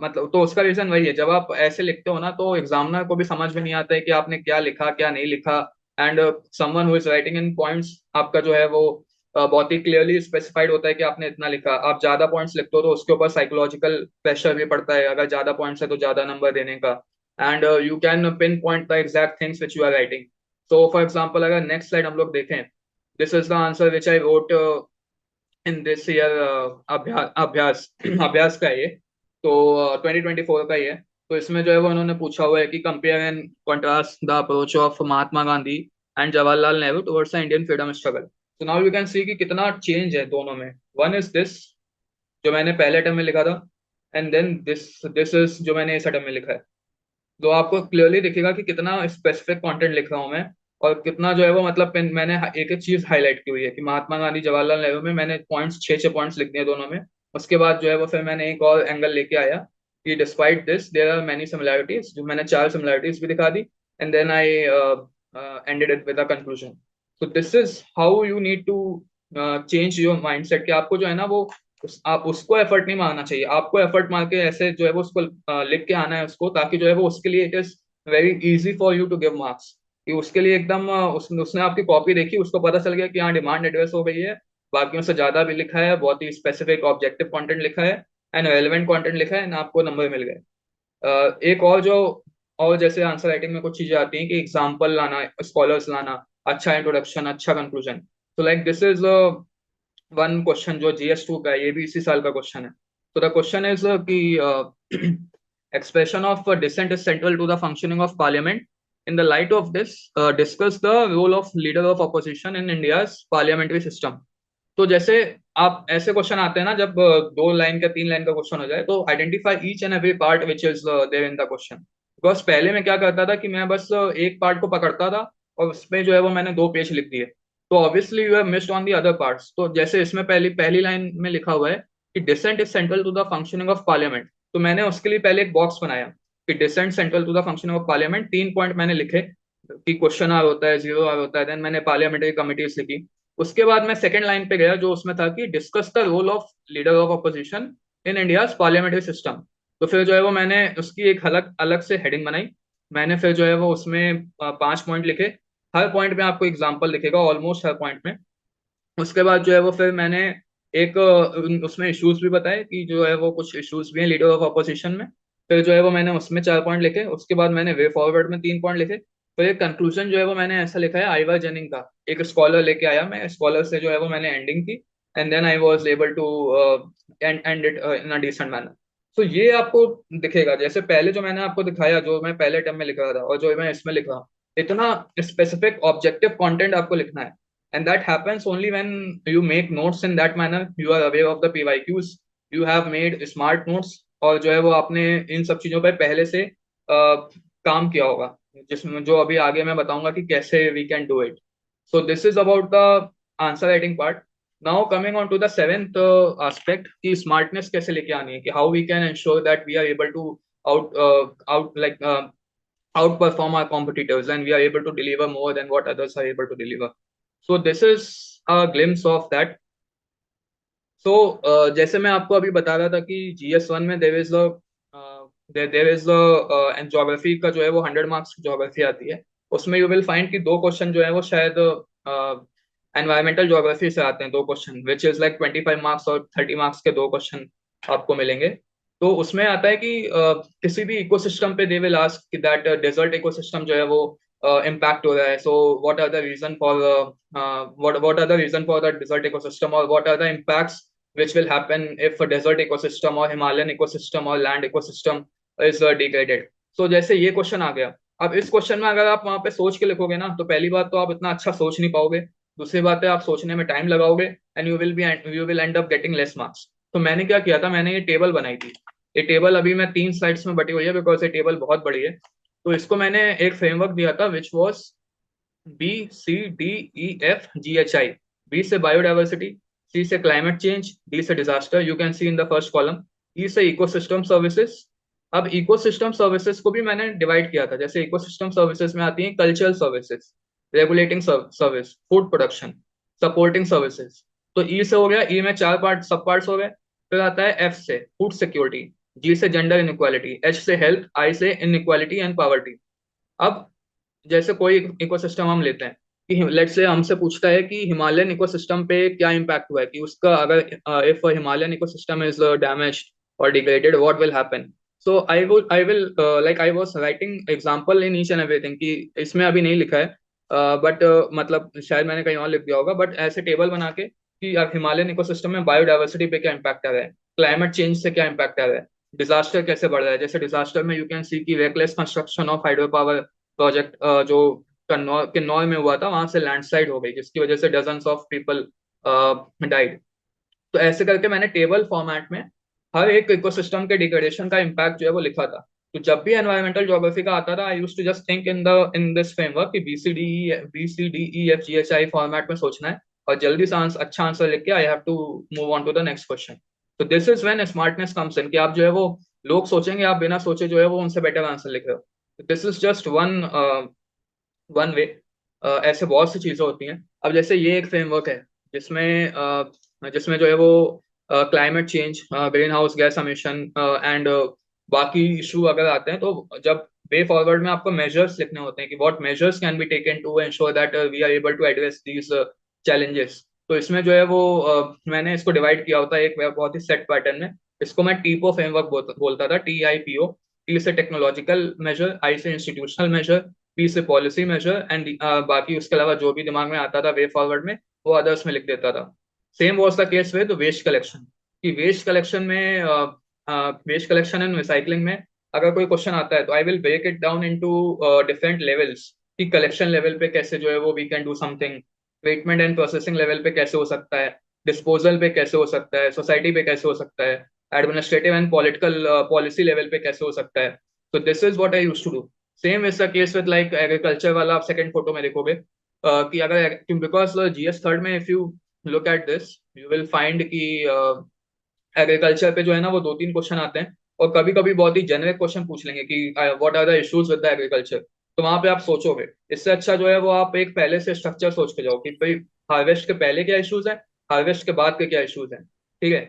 मतलब तो उसका रीजन वही है, जब आप ऐसे लिखते हो ना तो एग्जामिनर को भी समझ में नहीं आता है कि आपने क्या लिखा क्या नहीं लिखा, and someone who is writing in points आपका जो है वो बहुत ही क्लियरली स्पेसिफाइड होता है कि आपने इतना लिखा। आप ज्यादा पॉइंट्स लिखते हो तो उसके ऊपर साइकोलॉजिकल प्रेशर भी पड़ता है, अगर ज्यादा पॉइंट्स है तो ज्यादा नंबर देने का। And you can pinpoint the exact things which you are writing. So for example अगर नेक्स्ट स्लाइड हम लोग देखें, this is the answer which I wrote in this year. अभ्यास अभ्यास अभ्यास का है ये, तो 2024 का ही है। तो इसमें जो है वो उन्होंने पूछा हुआ है कि compare and contrast the approach of Mahatma Gandhi and Jawaharlal Nehru towards the Indian freedom struggle. तो नाउ यू कैन सी कि कितना चेंज है दोनों में। वन इज दिस जो मैंने पहले टर्म में लिखा था, and then this this is जो मैंने इस टर्म में लिखा है। तो आपको क्लियरली दिखेगा कि कितना स्पेसिफिक कंटेंट लिख रहा हूँ मैं, और कितना जो है वो मतलब मैंने एक एक चीज हाईलाइट की हुई है कि महात्मा गांधी जवाहरलाल नेहरू में मैंने पॉइंट्स 6 6 पॉइंट्स लिख दिए दोनों में। उसके बाद जो है वो फिर मैंने एक और एंगल लेके आया कि despite this there are many similarities, जो मैंने 4 सिमिलैरिटीज भी दिखा दी। And then I ended it with a conclusion. So this is how you need to change your mindset, कि आपको जो है ना वो आप उसको एफर्ट नहीं मारना चाहिए, आपको एफर्ट मार के ऐसे जो है वो उसको लिख के आना है उसको, ताकि जो है वो उसके लिए it is very easy for you to give marks. कि उसके लिए एकदम उसने आपकी कॉपी देखी, उसको पता चल गया कि हाँ डिमांड एड्रेस हो गई है, बाकियों से ज्यादा भी लिखा है, बहुत ही स्पेसिफिक ऑब्जेक्टिव कंटेंट लिखा है एंड रेलेवेंट कंटेंट लिखा है, ना आपको नंबर मिल गए। एक और जो और जैसे आंसर राइटिंग में कुछ चीजें आती हैं कि एग्जाम्पल लाना, स्कॉलर्स लाना, अच्छा इंट्रोडक्शन, अच्छा कंक्लूजन। तो like this is one question जो GS2 का है, ये भी इसी साल का क्वेश्चन है। तो द क्वेश्चन इज कि expression of dissent is central to the functioning of parliament. In the light of this, discuss the role of leader of opposition in India's parliamentary system. तो जैसे आप ऐसे क्वेश्चन आते हैं ना, जब 2 लाइन का 3 लाइन का क्वेश्चन हो जाए, तो identify each and every part which is there in the question. Because पहले मैं क्या करता था कि मैं बस एक पार्ट को पकड़ता था और उसमें जो है वो मैंने 2 पेज लिख दिए, तो obviously you have missed on the other parts. तो जैसे इसमें पहली पहली लाइन में लिखा हुआ है कि dissent is central to the functioning of parliament, तो मैंने उसके लिए पहले एक बॉक्स बनाया कि dissent central to the functioning of parliament, 3 point मैंने लिखे कि क्वेश्चन आर होता है, जीरो आर होता है, देन मैंने पार्लियामेंट्री कमिटीज लिखी। उसके बाद मैं सेकंड लाइन पे गया जो उसमें था कि discuss the role of leader of opposition in India parliamentary system. तो फिर जो है वो मैंने उसकी एक अलग अलग से हेडिंग बनाई। मैंने फिर जो है वो उसमें 5 पॉइंट लिखे, हर पॉइंट में आपको एग्जाम्पल दिखेगा ऑलमोस्ट हर पॉइंट में। उसके बाद जो है वो फिर मैंने एक उसमें इश्यूज भी बताए कि जो है वो कुछ इश्यूज भी हैं लीडर ऑफ अपोजिशन में। फिर जो है वो मैंने उसमें 4 पॉइंट लिखे। उसके बाद मैंने वे फॉरवर्ड में 3 पॉइंट लिखे। फिर एक कंक्लूजन जो है वो मैंने ऐसा लिखा है आइवर जेनिंग का, एक स्कॉलर लेके आया, मैं स्कॉलर से जो है वो मैंने एंडिंग की, and then I was able to end it in a decent manner. तो ये आपको दिखेगा, जैसे पहले जो मैंने आपको दिखाया, जो मैं पहले टर्म में लिख रहा था और जो मैं इसमें लिख रहा हूँ, इतना स्पेसिफिक ऑब्जेक्टिव कंटेंट आपको लिखना है। And that happens only when you make notes in that manner, you are aware of the PYQs, you have made smart notes, और जो है वो आपने इन सब चीजों पे पहले से काम किया होगा, जिसमें जो अभी आगे मैं बताऊंगा कि कैसे we can do it. So this is about the answer writing part. Now coming on to the seventh aspect कि smartness कैसे लेके आनी है, कि how we can ensure that we are able to outperform our competitors and we are able to deliver more than what others are able to deliver. So this is a glimpse of that. So जैसे मैं आपको अभी बता रहा था कि GS1 में देर इज एंड ज्योग्राफी का जो है वो 100 मार्क्स ज्योग्राफी आती है। उसमें यू विल फाइंड कि 2 क्वेश्चन जो है वो शायद एनवायरमेंटल ज्योग्राफी से आते हैं, 2 question which is like 25 marks, और 30 मार्क्स के 2 क्वेश्चन आपको मिलेंगे। तो उसमें आता है कि किसी भी इकोसिस्टम पे they will ask that desert ecosystem जो है वो इम्पैक्ट हो रहा है, so what are the reason for what are the reason for the desert ecosystem, or what are the impacts which will happen if a desert ecosystem or Himalayan ecosystem or land ecosystem is degraded. So जैसे ये क्वेश्चन आ गया, अब इस क्वेश्चन में अगर आप वहां पे सोच के लिखोगे ना, तो पहली बात तो आप इतना अच्छा सोच नहीं पाओगे, दूसरी बात है आप सोचने में टाइम लगाओगे and you will and up getting less marks. तो मैंने क्या किया था, मैंने ये टेबल बनाई थी। ये टेबल अभी मैं 3 स्लाइड्स में बटी हुई है बिकॉज ये टेबल बहुत बड़ी है। तो इसको मैंने एक फ्रेमवर्क दिया था विच वॉज BCDEFGHI। बी से बायोडाइवर्सिटी, सी से क्लाइमेट चेंज, डी से disaster, you can see in the first column, E से इकोसिस्टम सर्विसेज। अब इकोसिस्टम सर्विसेज को भी मैंने डिवाइड किया था, जैसे इकोसिस्टम सर्विसेज में आती है cultural services, regulating service, food production, supporting services. तो ई से हो गया, ई में 4 पार्ट सब पार्ट्स हो गए। फिर आता है एफ से फूड सिक्योरिटी, जी से जेंडर इनइक्वालिटी, एच से हेल्थ, आई से इनइक्वालिटी एंड पॉवर्टी। अब जैसे कोई इकोसिस्टम हम लेते हैं, कि लेट्स से हमसे पूछता है कि हिमालयन इकोसिस्टम पे क्या इम्पैक्ट हुआ है, कि उसका अगर if Himalayan ecosystem is damaged और degraded what will happen. So I will like I was writing example in each and everything, कि इसमें अभी नहीं लिखा है बट मतलब शायद मैंने कहीं और लिख दिया होगा, बट ऐसे टेबल बना के कि हिमालयन इकोसिस्टम में बायोडाइवर्सिटी पे क्या इम्पैक्ट आ रहा है, क्लाइमेट चेंज से क्या इम्पैक्ट आ रहा है, डिजास्टर कैसे बढ़ रहा है. जैसे डिजास्टर में यू कैन सी की reckless construction of hydro power project जो किन्नौर में हुआ था, वहां से लैंडस्लाइड हो गई जिसकी वजह से डजन्स ऑफ पीपल डाइड. तो ऐसे करके मैंने टेबल फॉर्मेट में हर एक इकोसिस्टम के डिग्रेडेशन का इम्पैक्ट जो है वो लिखा था. तो जब भी एनवायरमेंटल ज्योग्राफी का आता था I used to just think in this framework कि BCDEFGHI फॉर्मेट में सोचना है और जल्दी से अच्छा आंसर लिख के I have to move on to the next question. तो this is when smartness comes in, कि आप जो है वो लोग सोचेंगे, आप बिना सोचे जो है वो उनसे बेटर आंसर लिख रहे हो. This is just one one way. ऐसे बहुत सी चीजें होती हैं. अब जैसे ये एक फ्रेमवर्क है जिसमें जिसमें जो है वो climate change, green house gas emission and बाकी इशू अगर आते हैं, तो जब वे फॉरवर्ड में आपको मेजर्स लिखने होते हैं कि what measures can be taken to ensure that we are able to address these challenges. तो इसमें जो है वो मैंने इसको डिवाइड किया होता है एक बहुत ही सेट पैटर्न में. इसको मैं टीपो फ्रेमवर्क बोलता था, TIPO. टी से टेक्नोलॉजिकल मेजर, आई से इंस्टीट्यूशनल मेजर, पी से पॉलिसी मेजर एंड बाकी उसके अलावा जो भी दिमाग में आता था वे फॉरवर्ड में वो अदर्स में लिख देता था. Same was the case with waste collection. कि वेस्ट कलेक्शन में वेस्ट कलेक्शन एंड रिसाइकलिंग में अगर कोई क्वेश्चन आता है तो I will break it down into different levels. कि कलेक्शन लेवल पे कैसे जो है वो we can do something, treatment and processing level पे कैसे हो सकता है, डिस्पोजल पे कैसे हो सकता है, सोसाइटी पे कैसे हो सकता है, administrative and political policy level पे कैसे हो सकता है. तो this is what I used to do. Same is the case with like agriculture वाला. आप सेकंड फोटो में देखोगे कि अगर बिकॉज GS थर्ड में if you look at this you will find कि एग्रीकल्चर पे जो है ना वो 2-3 क्वेश्चन आते हैं और कभी कभी बहुत ही जेनरिक क्वेश्चन पूछ लेंगे कि what are the issues with the agriculture. तो वहां पे आप सोचोगे. इससे अच्छा जो है वो आप एक पहले से स्ट्रक्चर सोच के जाओ कि भाई हार्वेस्ट के पहले क्या इश्यूज हैं, हार्वेस्ट के बाद के क्या इश्यूज हैं. ठीक है.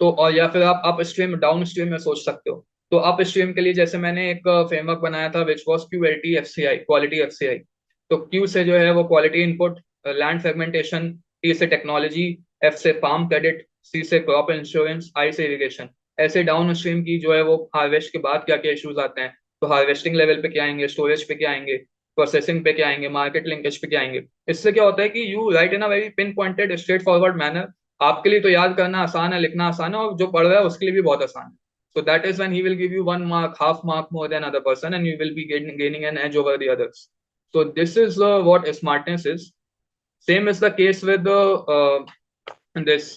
तो और या फिर आप अप स्ट्रीम डाउन स्ट्रीम में सोच सकते हो. तो अप स्ट्रीम के लिए जैसे मैंने एक फ्रेमवर्क बनाया था which was QLT-FCI, quality FCI. तो Q से जो है वो quality input, land segmentation, T से टेक्नोलॉजी, F से फार्म क्रेडिट, C से क्रॉप इंश्योरेंस, I से इरिगेशन. ऐसे डाउन स्ट्रीम की जो है वो हार्वेस्ट के बाद क्या क्या इश्यूज आते हैं. तो हार्वेस्टिंग लेवल पे क्या आएंगे, स्टोरेज पे क्या आएंगे, प्रोसेसिंग पे क्या आएंगे, मार्केट लिंकेज पे क्या आएंगे. इससे क्या होता है कि you right in a very pin pointed straight forward manner. आपके लिए तो याद करना आसान है, लिखना आसान है, और जो पढ़ रहा है उसके लिए भी बहुत आसान है. So that is when he will give you 1 mark, half mark more than other person, and you will be gaining an edge over the others. So this is what smartness is. Same is the case with this.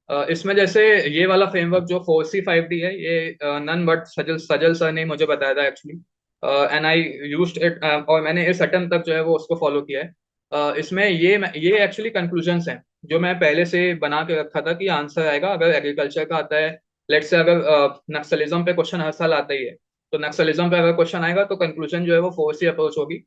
इसमें जैसे ये वाला फ्रेमवर्क जो 4C5D है, ये none but Sajal Sajal sir ने मुझे बताया था actually. And I used it और मैंने इस अटेम्प्ट तक जो है वो उसको फॉलो किया है. इसमें ये एक्चुअली कंक्लूजन्स हैं जो मैं पहले से बना के रखा था कि आंसर आएगा अगर एग्रीकल्चर का आता है. लेट्स से अगर नक्सलिज्म पे क्वेश्चन हर साल आता ही है, तो नक्सलिज्म पे अगर क्वेश्चन आएगा तो कंक्लूजन जो है वो 4C अप्रोच होगी.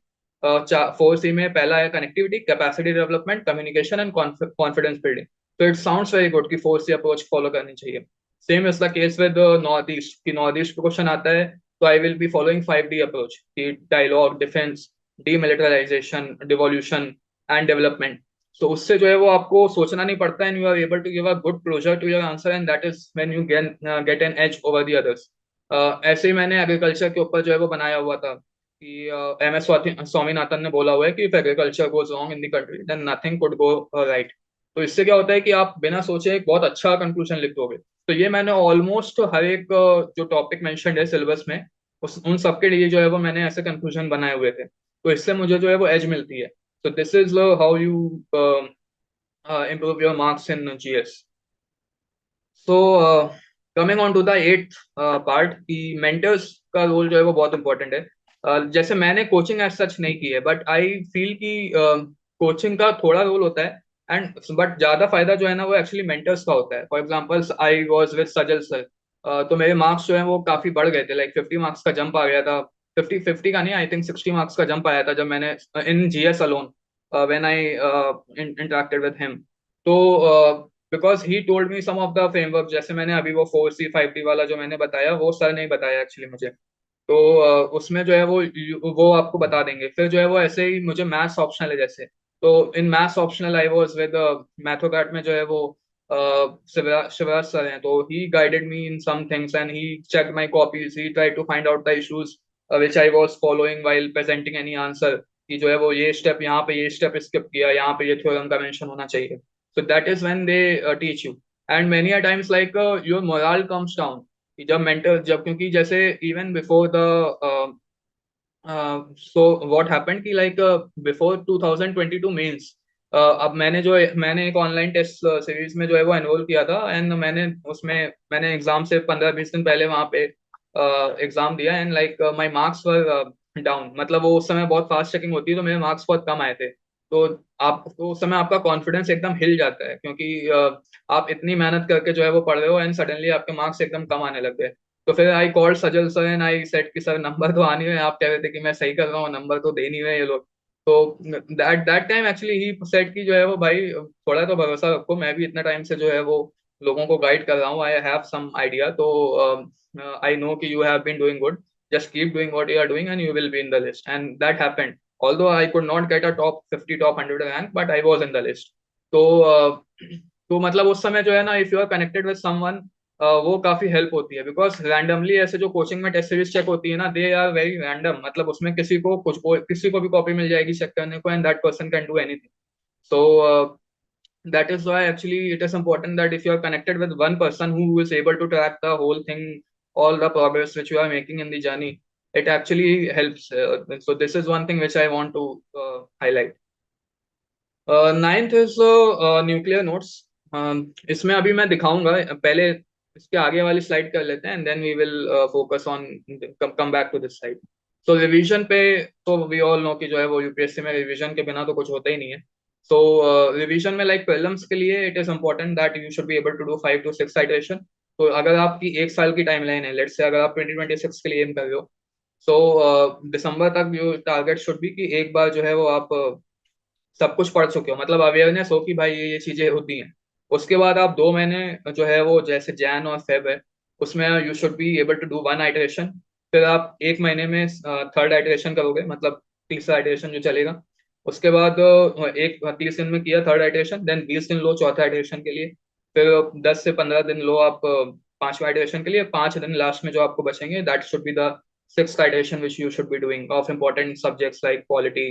4C में पहला है connectivity, capacity development, communication and confidence building. तो इट साउंड्स वेरी गुड कि 4C अप्रोच फॉलो करनी चाहिए. Same is the case with north east. कि नॉर्थ ईस्ट पे क्वेश्चन आता है तो I will be following 5D approach कि dialogue, defence, demilitarisation, devolution and development. तो उससे जो है वो आपको सोचना नहीं पड़ता and you are able to give a good closure to your answer and that is when you get an edge over the others. ऐसे ही मैंने एग्रीकल्चर के ऊपर जो है वो बनाया हुआ था कि MS स्वामीनाथन ने बोला हुआ है कि if agriculture goes wrong in the country then nothing could go right. तो इससे क्या होता है कि आप बिना सोचे एक बहुत अच्छा कंक्लूजन लिख दोगे. तो ये मैंने ऑलमोस्ट हर एक जो टॉपिक मेंशन्ड है सिलेबस में उन सबके लिए जो है वो मैंने ऐसे कंक्लूजन बनाए हुए थे. तो इससे मुझे जो है वो एज मिलती है. So this is how you improve your marks in GS. So coming on to the eighth part कि mentors का रोल जो है वो बहुत इंपॉर्टेंट है. जैसे मैंने कोचिंग एज सच नहीं की है बट आई फील कि कोचिंग का थोड़ा रोल होता है एंड बट ज्यादा फायदा जो है ना वो एक्चुअली मेंटर्स का होता है. For example I was with Sajal sir. तो मेरे मार्क्स जो है वो काफी बढ़ गए थे, लाइक 50 मार्क्स का जंप आ गया था. 50 का नहीं, आई थिंक 60 मार्क्स का जंप आया था जब मैंने in GS alone when I interacted with him. तो because he told me some of the framework. जैसे मैंने अभी वो 4C5D वाला जो मैंने बताया वो सर ने बताया एक्चुअली मुझे. तो उसमें जो है वो आपको बता देंगे. फिर जो है वो ऐसे ही मुझे मैथ्स ऑप्शनल है जैसे तो in maths optional I was with Mathocat में जो है वो शिवराज सर हैं, तो he guided me in some things and he check my copies, he try to find out the issues which I was following while presenting any answer, कि जो है वो ये स्टेप, यहाँ पे ये स्टेप स्किप किया, यहाँ पे ये थ्योरम का मेंशन होना चाहिए. सो that is when they teach you. And many a times like your moral comes down, जब मेंटल, जब, क्योंकि जैसे even before the so what happened कि लाइक बिफोर 2022 मेंस, अब मैंने एक ऑनलाइन टेस्ट सीरीज में जो है वो एनरोल किया था, एंड मैंने एग्जाम से 15-20 दिन पहले वहां पे एग्जाम दिया, and like my marks were down. मतलब वो उस समय बहुत फास्ट चेकिंग होती है, तो मेरे मार्क्स बहुत कम आए थे. तो आप, तो उस समय आपका कॉन्फिडेंस एकदम हिल जाता है, क्योंकि आप इतनी मेहनत करके जो है वो पढ़ रहे हो, एंड सडनली आपके मार्क्स एकदम कम आने लग गए. तो फिर I called Sajal sir and I said कि सर नंबर तो आ नहीं रहे, आप कह रहे थे कि मैं सही कर रहा हूँ, नंबर तो दे नहीं रहे ये लोग. तो that that time actually he said कि जो है वो भाई थोड़ा तो भरोसा रखो, मैं भी इतना टाइम से जो है वो लोगों को गाइड कर रहा हूँ, आई हैव सम आइडिया. तो आई नो कि you have been doing good, just keep doing what you are doing and you will be in the list. And that happened, although I could not get a top 50 top 100 rank, but I was in the list. तो तो मतलब उस समय जो है ना, if you are connected with someone, वो काफी हेल्प होती है, बिकॉज रैंडमली ऐसे जो कोचिंग में टेस्ट सीरीज चेक होती है ना, दे आर वेरी रैंडम. मतलब उसमें किसी को भी कॉपी मिल जाएगी चेक करने को, and that person can do anything. So that is why actually it is important that if you are connected with one person who is able to track the whole thing, all the progress which you are making in the journey, it actually helps. So this is one thing which I want to highlight. Ninth is nuclear notes. इसमें अभी मैं दिखाऊंगा, पहले इसके आगे वाली स्लाइड कर लेते हैं, and then we will focus on, come back to this slide. So revision पे, तो वी ऑल नो कि जो है वो यूपीएससी में रिवीजन के बिना तो कुछ होता ही नहीं है. सो रिवीजन में लाइक प्रीलिम्स के लिए it is important that you should be able to do 5 to 6 iteration. तो अगर आपकी एक साल की टाइमलाइन है, लेट्स से अगर आप 2026 के लिए एम कर रहे हो, सो दिसंबर तक जो टारगेट शुड बी कि एक बार जो है वो आप सब कुछ पढ़ चुके हो, मतलब अवेयरनेस हो कि भाई ये चीजें होती हैं. उसके बाद आप 2 महीने जो है वो, जैसे जैन और फेब है, उसमें you should be able to do 1 iteration. फिर आप एक महीने में थर्ड आइटरेशन करोगे, मतलब तीसरा आइटरेशन जो चलेगा. उसके बाद एक 30 दिन में किया थर्ड आइटरेशन, देन 20 दिन लो चौथा आइटरेशन के लिए. फिर 10 से 15 दिन लो आप पांचवा आइटरेशन के लिए. 5 दिन लास्ट में जो आपको बचेंगे, that should be the sixth iteration which you should be doing of important subjects like polity,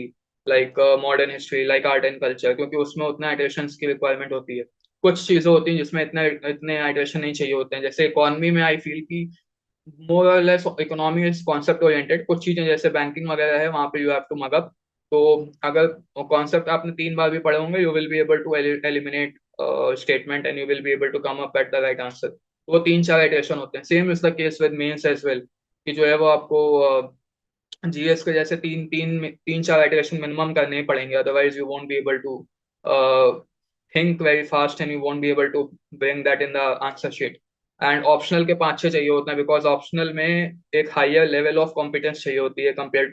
like modern history, like art and culture, क्योंकि उसमें उतना आइटरेशन की रिक्वायरमेंट होती है. कुछ चीजें होती हैं जिसमें इतने इतने आइटरेशन नहीं चाहिए होते हैं, जैसे इकोनॉमी में आई फील की मोर और less economy is concept oriented. कुछ चीजें जैसे बैंकिंग वगैरह है, वहां पे you have to mug up. तो अगर कॉन्सेप्ट आपने 3 बार भी पढ़े होंगे, you will be able to eliminate statement and you will be able to come up at the right answer. वो 3-4 आइटरेशन होते हैं. Same is the case with mains as well, कि जो है वो आपको जीएस के जैसे 3-4 आइटरेशन मिनिमम करने ही पड़ेंगे, otherwise you won't be able to think very fast and you won't be able to bring that in the answer sheet. And optional के 5-6 चाहिए होते हैं, बिकॉज ऑप्शनल में एक हायर लेवल ऑफ कॉम्पिटेंस चाहिए होती है कंपेयर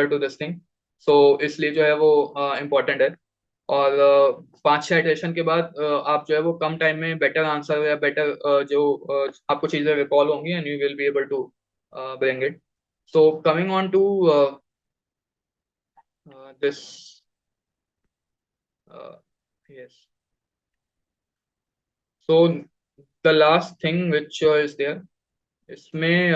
टू दिस थिंग. सो इसलिए जो है वो इम्पोर्टेंट है. और 5-6 आइटरेशन के बाद आप जो है वो कम टाइम में बेटर आंसर या बेटर जो आपको चीजें रिकॉल होंगी, and you will be able to bring it. So coming on to this, yes. So the last thing which is there, इसमें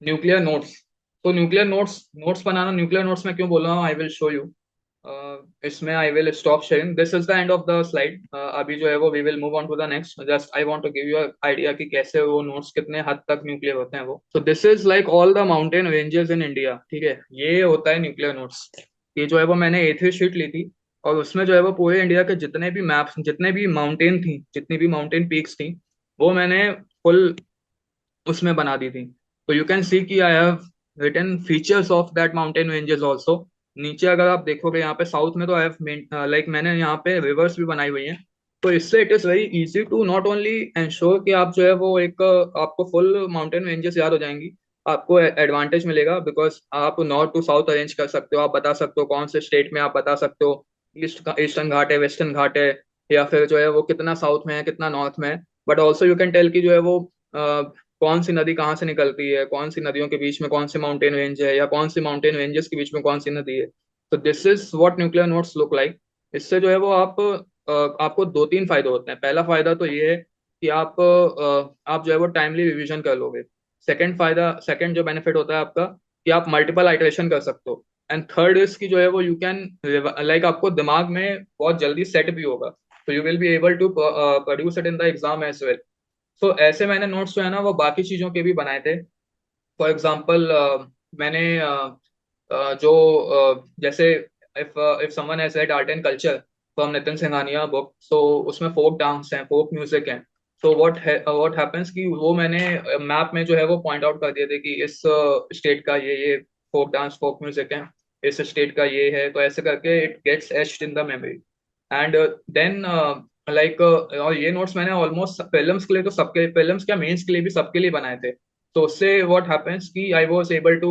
न्यूक्लियर नोट्स. तो न्यूक्लियर नोट्स बनाना, न्यूक्लियर नोट्स में क्यों बोल रहा हूँ, आई विल शो यू. इसमें I will stop sharing, this is the end of the slide. अभी जो है वो we will move on to the next. Just I want to give you idea कि कैसे वो नोट्स कितने हद तक न्यूक्लियर होते हैं वो. सो this is like all the mountain ranges in India. ठीक है, ये होता है न्यूक्लियर नोट्स. ये जो है वो मैंने A3 शीट ली थी, और उसमें जो है वो पूरे इंडिया के जितने भी मैप्स, जितने भी माउंटेन थी, जितनी भी माउंटेन पीक्स थी, वो मैंने फुल उसमें बना दी थी. तो यू कैन सी कि I have written features of that mountain ranges also. नीचे अगर आप देखोगे यहाँ पे साउथ में, तो आई हैव लाइक मैंने यहाँ पे रिवर्स भी बनाई हुई है. तो इससे it is very easy to not only ensure कि आप जो है वो एक आपको फुल माउंटेन रेंजेस याद हो जाएंगी, आपको एडवांटेज मिलेगा, बिकॉज आप नॉर्थ टू साउथ अरेंज कर सकते हो. आप बता सकते हो कौन से स्टेट में, आप बता सकते हो ईस्टर्न घाट है, वेस्टर्न घाट है, या फिर जो है वो कितना साउथ में है, कितना नॉर्थ में है. But also you can tell कि जो है वो कौन सी नदी कहाँ से निकलती है, कौन सी नदियों के बीच में कौन सी माउंटेन रेंज है, या कौन सी माउंटेन रेंजेस के बीच में कौन सी नदी है। तो this is what nuclear notes look like. इससे जो है वो आपको दो तीन फायदे होते हैं। पहला फायदा तो ये है कि आप जो है वो टाइमली रिवीजन कर लोगे। सेकंड जो बेनिफिट होता है आपका, कि आप मल्टीपल आइटरेशन कर सकते हो। एंड थर्ड इज कि जो है वो यू कैन लाइक आपको दिमाग में बहुत जल्दी सेट भी होगा, तो you will be able to produce it in the exam as well. So ऐसे मैंने नोट्स जो है ना वो बाकी चीजों के भी बनाए थे। फॉर एग्जाम्पल मैंने जो जैसे if if someone has read art and culture from Nitin Singhania book, so उसमें फोक डांस है, फोक म्यूजिक है। सो व्हाट हैपेंस कि वो मैंने मैप में जो है वो पॉइंट आउट कर दिए थे कि इस स्टेट का ये फोक डांस फोक म्यूजिक है, इस स्टेट का ये है। तो ऐसे करके it gets etched in the memory. And then like और ये नोट्स मैंने ऑलमोस्ट फिल्म्स के लिए तो सबके, फिल्म्स क्या मेंस के लिए भी सबके लिए बनाए थे। तो उससे व्हाट हैपेंस कि I was able to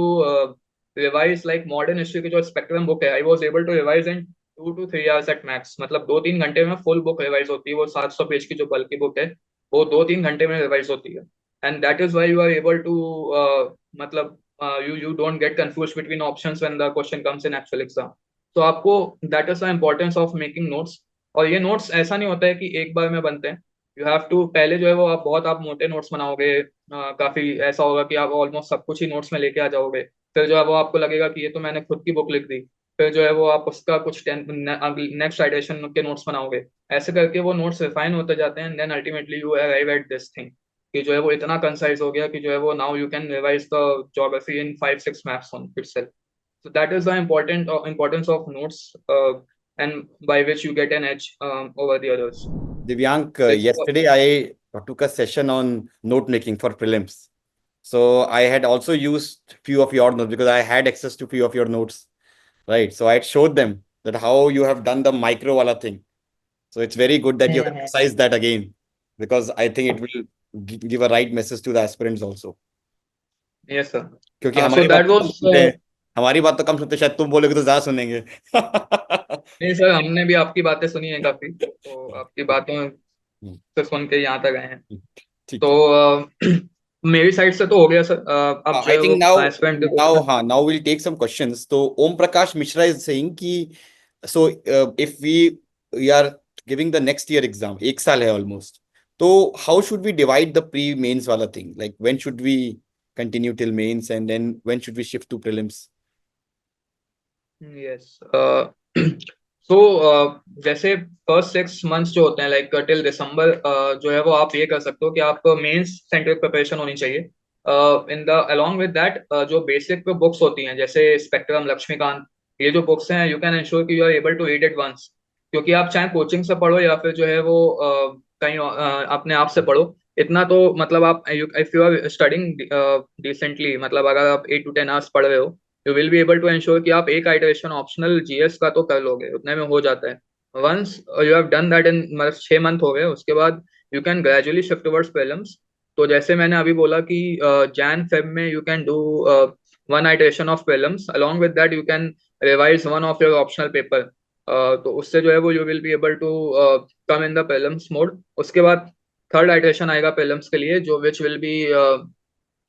revise like modern history की जो स्पेक्ट्रम बुक है, I was able to revise in 2 to 3 hours at max. मतलब 2-3 घंटे में फुल बुक रिवाइज होती है। वो 700 पेज की जो बल्कि बुक है वो 2-3 घंटे में रिवाइज होती है। And that is why you are able to मतलब you don't get confuse between options when the question comes in actual exam. तो आपको, that is the importance of making notes. और ये नोट्स ऐसा नहीं होता है कि एक बार में बनते हैं। यू हैव टू, पहले जो है वो आप मोटे नोट्स बनाओगे, काफी ऐसा होगा कि आप ऑलमोस्ट सब कुछ ही नोट्स में लेके आ जाओगे। फिर जो है वो आपको लगेगा कि ये तो मैंने खुद की बुक लिख दी। फिर जो है वो आप उसका कुछ नेक्स्ट आइटेशन के नोट्स बनाओगे। ऐसे करके वो नोट्स रिफाइन होते जाते हैं, then ultimately you arrive at this thing कि जो है वो इतना कंसाइज हो गया कि जो है वो now you can revise the geography in 5-6 maps on itself. So that is the importance of notes, and by which you get an edge over the others. Divyank, Like, yesterday I took a session on note making for prelims. So I had also used few of your notes because I had access to few of your notes, right? So I had showed them that how you have done the micro wala thing. So it's very good that you have hmm. emphasized that again, because I think it will give a right message to the aspirants also. yes, sir. क्योंकि So हमारी बात that तो कम was सुनते हैं, हमारी बात तो कम सुनते हैं, शायद तुम बोलोगे तो ज्यादा सुनेंगे। नहीं सर, हमने भी आपकी बातें सुनी है काफी, तो आपकी बातों से सुन के यहाँ तक आए हैं। ठीक तो है। मेरी साइड से तो हो गया सर। अब जो I है think वो now एस्पिरेंट के now क्वेश्चन। हाँ now we'll take some questions. So Om Prakash Mishra is saying कि so if we are giving the next year exam, एक साल है almost. So how should we divide the pre-mains वाला thing? Like when should we continue till mains and then when should we shift to prelims? Yes. So जैसे फर्स्ट 6 मंथ्स जो होते हैं लाइक टिल दिसंबर, जो है वो आप ये कर सकते हो कि आप मेंस सेंट्रिक प्रिपरेशन होनी चाहिए। In the along with that जो बेसिक बुक्स होती हैं जैसे स्पेक्ट्रम, लक्ष्मीकांत, ये जो बुक्स हैं यू कैन इंश्योर कि you are able to read it once. क्योंकि आप चाहे कोचिंग से पढ़ो या फिर जो है वो कहीं अपने आप से पढ़ो, इतना तो मतलब आप if you are studying decently, मतलब अगर आप 8 to 10 hours पढ़ रहे हो, you will be able to ensure कि आप एक आइटरेशन ऑप्शनल जीएस का तो कर लोगे, उतने में हो जाता है। Once you have done that in, मतलब 6 मंथ हो गए, उसके बाद you can gradually shift towards prelims. तो जैसे मैंने अभी बोला कि जैन फेब में you can do 1 iteration of prelims, along with that you can revise one of your optional paper. तो उससे जो है वो you will be able to come in the prelims mode. उसके बाद थर्ड आइटरेशन आएगा प्रीलिम्स के लिए, जो विच विल बी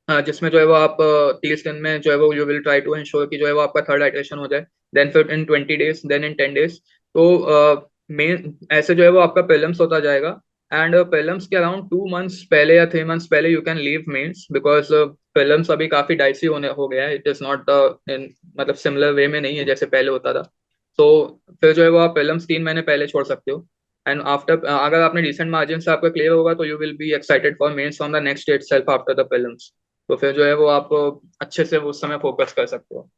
जिसमें जो है वो आप 30 दिन में जो है वो you will try to ensure कि जो है वो आपका थर्ड आइटरेशन हो जाए। देन फिर in 20 days, then in 10 days। तो मेन ऐसे जो है वो आपका प्रीलिम्स होता जाएगा। एंड प्रीलिम्स के अराउंड 2 months पहले या 3 months पहले you can leave mains, because prelims अभी काफी डाइसी होने हो गया है। इट इज नॉट द मतलब सिमिलर वे में नहीं है जैसे पहले होता था। तो फिर जो है वो आप प्रीलिम्स 3 महीने पहले छोड़ सकते हो। एंड आफ्टर, अगर आपने डिसेंट मार्जिन से आपका क्लियर होगा तो you will be excited for mains on the next day itself after the prelims. तो फिर जो है वो आप अच्छे से उस समय फोकस कर सकते हो।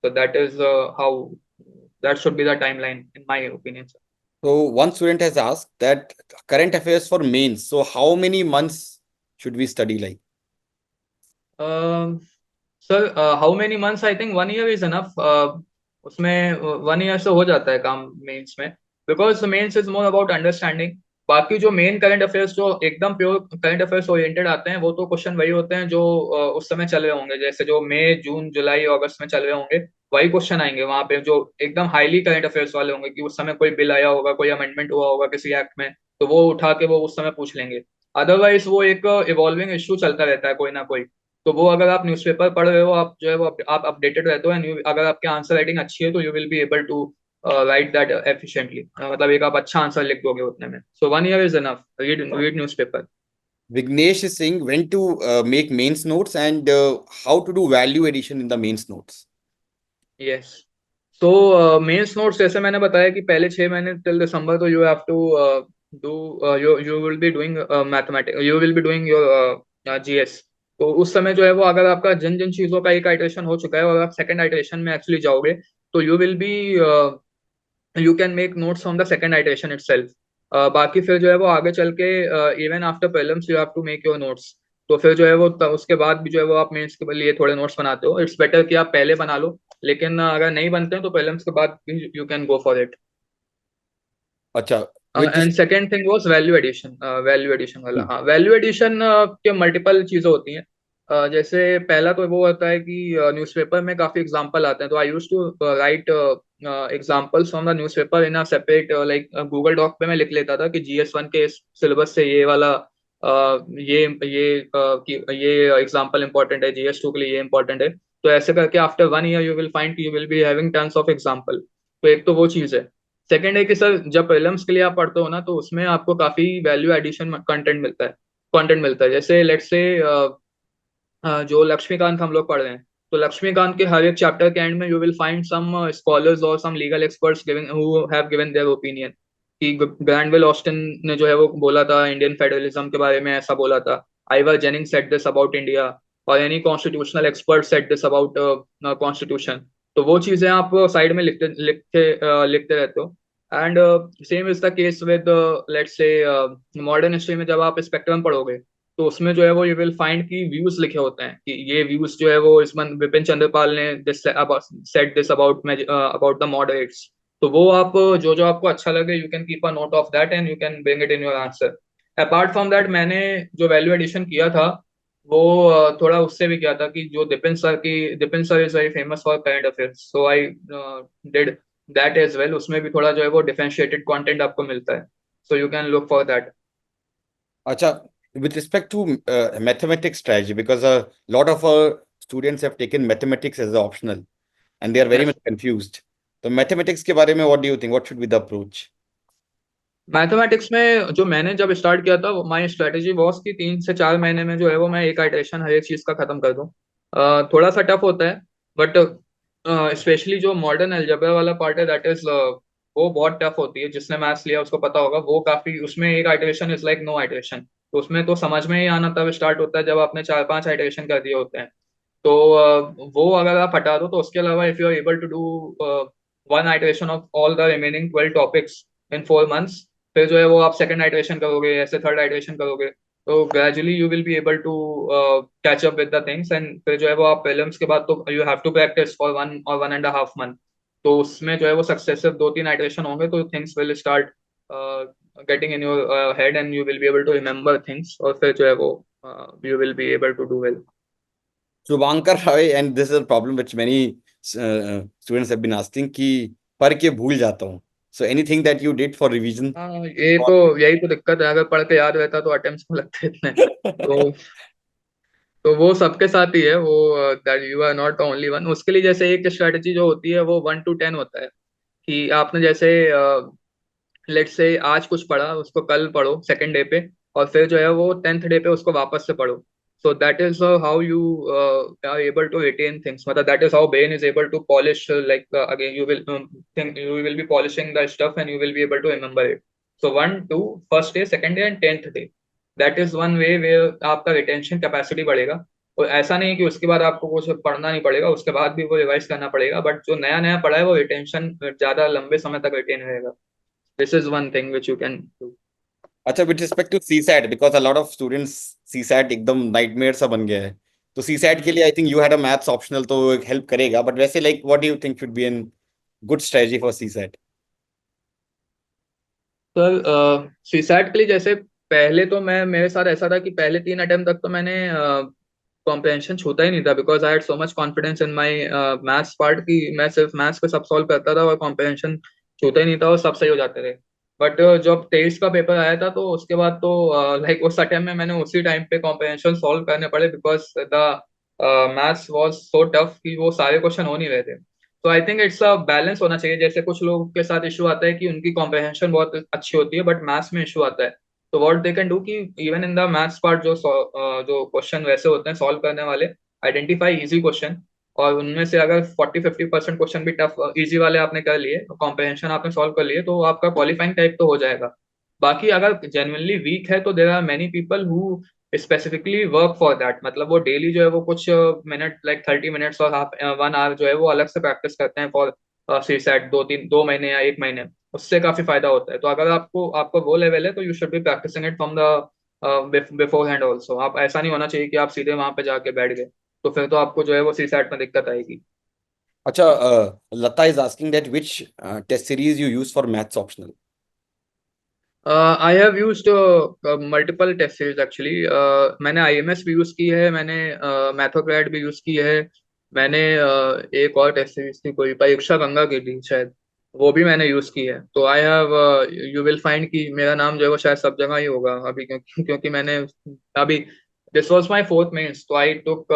तो that is how that should be the timeline in my opinion. So one student has asked that current affairs for mains. So how many months should we study like? Sir how many months, I think 1 year is enough. उसमें 1 year से हो जाता है काम मेंस में, because mains is more about understanding. बाकी जो मेन करंट अफेयर्स जो एकदम प्योर करंट अफेयर्स ओरिएंटेड आते हैं, वो तो क्वेश्चन वही होते हैं जो उस समय चल रहे होंगे, जैसे जो मई, जून, जुलाई, अगस्त में चल रहे होंगे, वही क्वेश्चन आएंगे वहां पे, जो एकदम हाईली करंट अफेयर्स वाले होंगे कि उस समय कोई बिल आया होगा, कोई अमेंडमेंट हुआ होगा किसी एक्ट में, तो वो उठा के वो उस समय पूछ लेंगे। अदरवाइज वो एक इवॉल्विंग इशू चलता रहता है कोई ना कोई। तो वो अगर आप न्यूज़पेपर पढ़ रहे हो, आप जो है वो आप अपडेटेड रहते हो, एंड अगर आपके आंसर राइटिंग अच्छी है तो you will be able to write that efficiently, मतलब एक आप अच्छा आंसर लिख दोगे उतने में। So 1 year is enough, read newspaper. Vignesh is saying when to make mains notes and how to do value addition in the mains notes. Yes. तो मेंस नोट्स जैसे मैंने बताया कि पहले 6 महीने टिल दिसंबर तो you have to do, you you will be doing mathematics, you will be doing your GS. तो उस समय जो है वो अगर आपका जिन जिन चीजों का एक आइटरेशन हो चुका है और आप सेकंड आइटरेशन में एक्चुअली जाओगे, तो you will be, you can make notes from the second iteration itself. बाकी फिर जो है वो आगे चल के even after prelims you have to make your notes. तो फिर जो है वो उसके बाद भी जो है वो आप मेंस के लिए थोड़े नोट्स बनाते हो, इट्स बेटर कि आप पहले बना लो। लेकिन अगर नहीं बनते हैं तो प्रीलिम्स के बाद you can go for it. Acha, with this, and second thing was value addition. Value addition वाला, hmm, हाँ, वैल्यू एडिशन के मल्टीपल चीजें होती हैं। जैसे पहला तो वो होता है कि न्यूज़पेपर में काफी एग्जांपल आते हैं, तो I use to write examples from the newspaper in a separate, like Google doc पे मैं लिख लेता था कि जीएस 1 के सिलेबस से ये वाला ये एग्जांपल इंपॉर्टेंट है, जीएस 2 के लिए ये इंपॉर्टेंट है। तो ऐसे करके after 1 year you will find you will be having tons of example. तो एक तो वो चीज है। सेकंड है कि सर जब प्रीलिम्स के लिए आप पढ़ते हो ना, तो उसमें आपको काफी वैल्यू एडिशन कंटेंट मिलता है। जैसे लेट्स से जो लक्ष्मीकांत हम लोग पढ़ रहे हैं, तो लक्ष्मीकांत के हर एक चैप्टर के एंड में you will find some scholars और some legal experts giving who have given their opinion, कि ग्रैंडविल ऑस्टिन ने जो है वो बोला था इंडियन फेडरलिज्म के बारे में, ऐसा बोला था। Ivor Jennings said this about India, और any constitutional expert said this about constitution. तो वो चीजें आप साइड में लिखते रहते हो। And same is the case with, let's say modern history में जब आप स्पेक्ट्रम पढ़ोगे, तो उसमें जो है वो यू विल फाइंड कि व्यूज लिखे होते हैं, कि ये व्यूज जो है वो इस मन विपिन चंद्रपाल ने this said this about about the moderates. तो वो आप जो जो आपको अच्छा लगे you can keep a note of that and you can bring it in your answer. Apart from that मैंने जो वैल्यू एडिशन किया था वो थोड़ा उससे भी किया था, कि जो Dipin sir is very famous for current affairs, so I did that as well. उसमें भी थोड़ा जो है वो डिफरेंशिएटेड कंटेंट आपको मिलता है, so you can look for that. acha, with respect to mathematics strategy, because a lot of our students have taken mathematics as optional and they are very much confused. So mathematics के बारे में what do you think? What should be the approach? Mathematics में जो मैंने जब स्टार्ट किया था, माई स्ट्रेटेजी वॉज कि 3 से 4 महीने में जो है वो मैं एक आइटरेशन हर एक चीज का खत्म कर दूं। थोड़ा सा टफ होता है, बट स्पेशली जो मॉडर्न अलजेब्रा वाला पार्ट है दैट इज, वो बहुत टफ होती है। जिसने मैथ्स लिया उसको पता होगा, वो काफी, उसमें एक iteration is like no iteration. तो उसमें तो समझ में ही आना तब स्टार्ट होता है जब आपने 4-5 आइटरेशन कर दिए होते हैं। तो वो अगर आप हटा दो, तो उसके अलावा if you are able to do 1 iteration of all the remaining 12 topics in 4 months, फिर जो है वो आप सेकंड आइटरेशन करोगे, ऐसे थर्ड आइटरेशन करोगे, तो gradually you will be able to catch up with the things. And फिर जो है वो आप प्रीलिम्स के बाद तो you have to practice for 1 और 1.5 मंथ। तो उसमें जो है वो सक्सेसिव 2-3 आइटरेशन होंगे, तो things will start getting in your head and you will be able to remember things, और फिर जो है वो you will be able to do well. Shubhankar Roy, and this is a problem which many students have been asking कि पढ़ के भूल जाता हूँ. So anything that you did for revision? हाँ, ये तो यही तो दिक्कत है, अगर पढ़ के याद रहता तो अटेम्प्ट्स को लगते इतने। तो वो सबके साथ ही है वो, that you are not the only one. उसके लिए जैसे एक स्ट्रेटजी जो होती है वो 1 to 10 होता है, कि आपने जैसे लेट्स से आज कुछ पढ़ा उसको कल पढ़ो सेकंड डे पे, और फिर जो है वो 10th डे पे उसको वापस से पढ़ो। So that is how you are able to retain things, मतलब that is how brain is able to polish, like again you will think, you will be polishing the stuff and you will be able to remember it. So 1-2, first day, second day and 10th day, that is one way way आपका रिटेंशन कैपेसिटी बढ़ेगा। और ऐसा नहीं कि उसके बाद आपको कुछ पढ़ना नहीं पड़ेगा, उसके बाद भी वो रिवाइज करना पड़ेगा, बट जो नया नया पढ़ा है वो रिटेंशन ज्यादा लंबे समय तक रिटेन रहेगा। This is one thing which you can do. अच्छा, with respect to CSAT, because a lot of students CSAT एकदम nightmare सा बन गया है, तो CSAT के लिए I think you had a maths optional तो help करेगा, but वैसे like what do you think should be a good strategy for CSAT? Sir CSAT के लिए जैसे पहले तो मैं, मेरे साथ ऐसा था कि पहले 3 अटेम्प्ट तक तो मैंने कॉम्प्रहेंशन छूता ही नहीं था, because I had so much confidence in my maths part, कि मैं सिर्फ मैथ्स पे सब सॉल्व करता था और कॉम्प्रहेंशन छूता ही नहीं था और सब सही हो जाते थे। बट जब 23 का पेपर आया था तो उसके बाद तो लाइक उस अटेम्प्ट में मैंने उसी टाइम पे कॉम्प्रिहेंशन सॉल्व करने पड़े, because the maths was so tough कि वो सारे क्वेश्चन हो नहीं रहे थे। तो I think it's a balance होना चाहिए। जैसे कुछ लोगों के साथ इशू आता है कि उनकी कॉम्प्रिहेंशन बहुत अच्छी होती है बट मैथ्स में इशू आता है। तो व्हाट दे कैन डू कि even in the maths part जो क्वेश्चन वैसे होते हैं सॉल्व करने वाले, आइडेंटिफाई इजी क्वेश्चन, और उनमें से अगर 40-50% क्वेश्चन भी टफ इजी वाले आपने कर लिए, कॉम्प्रिहेंशन आपने सॉल्व कर लिए, तो आपका क्वालिफाइंग टाइप तो हो जाएगा। बाकी अगर जेन्युइनली वीक है तो there are many people who specifically work for that, मतलब वो डेली जो है वो कुछ मिनट लाइक 30 मिनट्स और हाफ 1 आवर जो है वो अलग से प्रैक्टिस करते हैं फॉर सी सेट, 2 महीने या 1 महीने। उससे काफी फायदा होता है। तो अगर आपको आपको वो लेवल है तो you should be practicing it from the beforehand also. आप ऐसा नहीं होना चाहिए कि आप सीधे वहां पे जाके बैठ गए, तो फिर तो आपको जो है वो सी सेट में दिक्कत आएगी। अच्छा, Lata is asking that which test series you use for maths optional. I have used multiple test series actually. मैंने आईएमएस भी यूज की है, मैंने मैथोक्रेट भी यूज की है, मैंने एक और टेस्ट सीरीज थी कोई परीक्षा गंगा की थी शायद, वो भी मैंने यूज की है। तो I have, you will find कि मेरा नाम जो है वो शायद सब जगह ही होगा अभी, क्योंकि मैंने अभी this was my fourth mains, तो आई टुक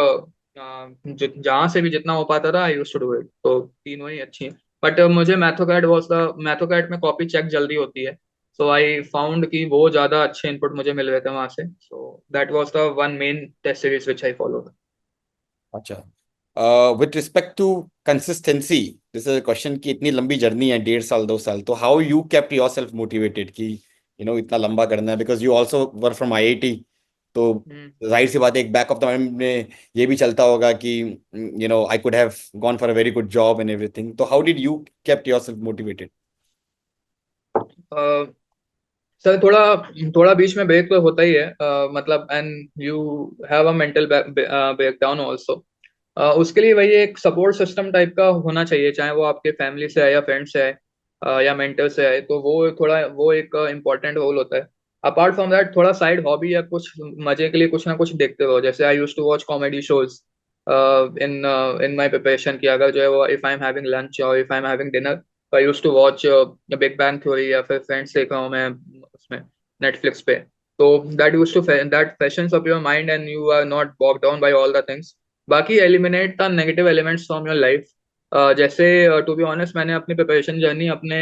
जहाँ से भी जितना हो पाता था I used to do it. तो तीनों ही अच्छी हैं। बट मुझे मैथोक्रेट में कॉपी चेक जल्दी होती है, सो आई फाउंड कि वो ज्यादा अच्छे इनपुट मुझे मिल रहे थे वहां से। So that was the one main test series which I followed. अच्छा, with respect to consistency, this is a question कि इतनी लंबी जर्नी है, 1.5 साल 2 साल, तो how you kept yourself motivated कि इतना लंबा करना है, because you also were from IIT, तो जाहिर सी बात है एक बैक ऑफ द माइंड में ये भी चलता होगा कि I could have gone for a very good job and everything, तो how did you kept yourself motivated? Sir थोड़ा थोड़ा बीच में ब्रेक तो होता ही है, मतलब and you have a mental breakdown also. उसके लिए वही एक सपोर्ट सिस्टम टाइप का होना चाहिए, चाहे वो आपके फैमिली से आए या फ्रेंड से आए, या मेंटर से आए। तो वो थोड़ा वो एक इम्पोर्टेंट रोल होता है। अपार्ट फ्रॉम दैट थोड़ा साइड हॉबी या कुछ मजे के लिए कुछ ना कुछ देखते रहो। जैसे I use to watch comedy shows in in my preparation, की अगर जो है वो if I am having lunch और if I am having dinner, I use to watch Big Bang Theory, या फिर फ्रेंड्स देख रहा हूँ मैं उसमें नेटफ्लिक्स पे। तो that freshens up your mind and you are not bog down by all the things. बाकी eliminate the negative elements from your life. जैसे टू बी ऑनेस्ट मैंने अपनी प्रिपरेशन जर्नी अपने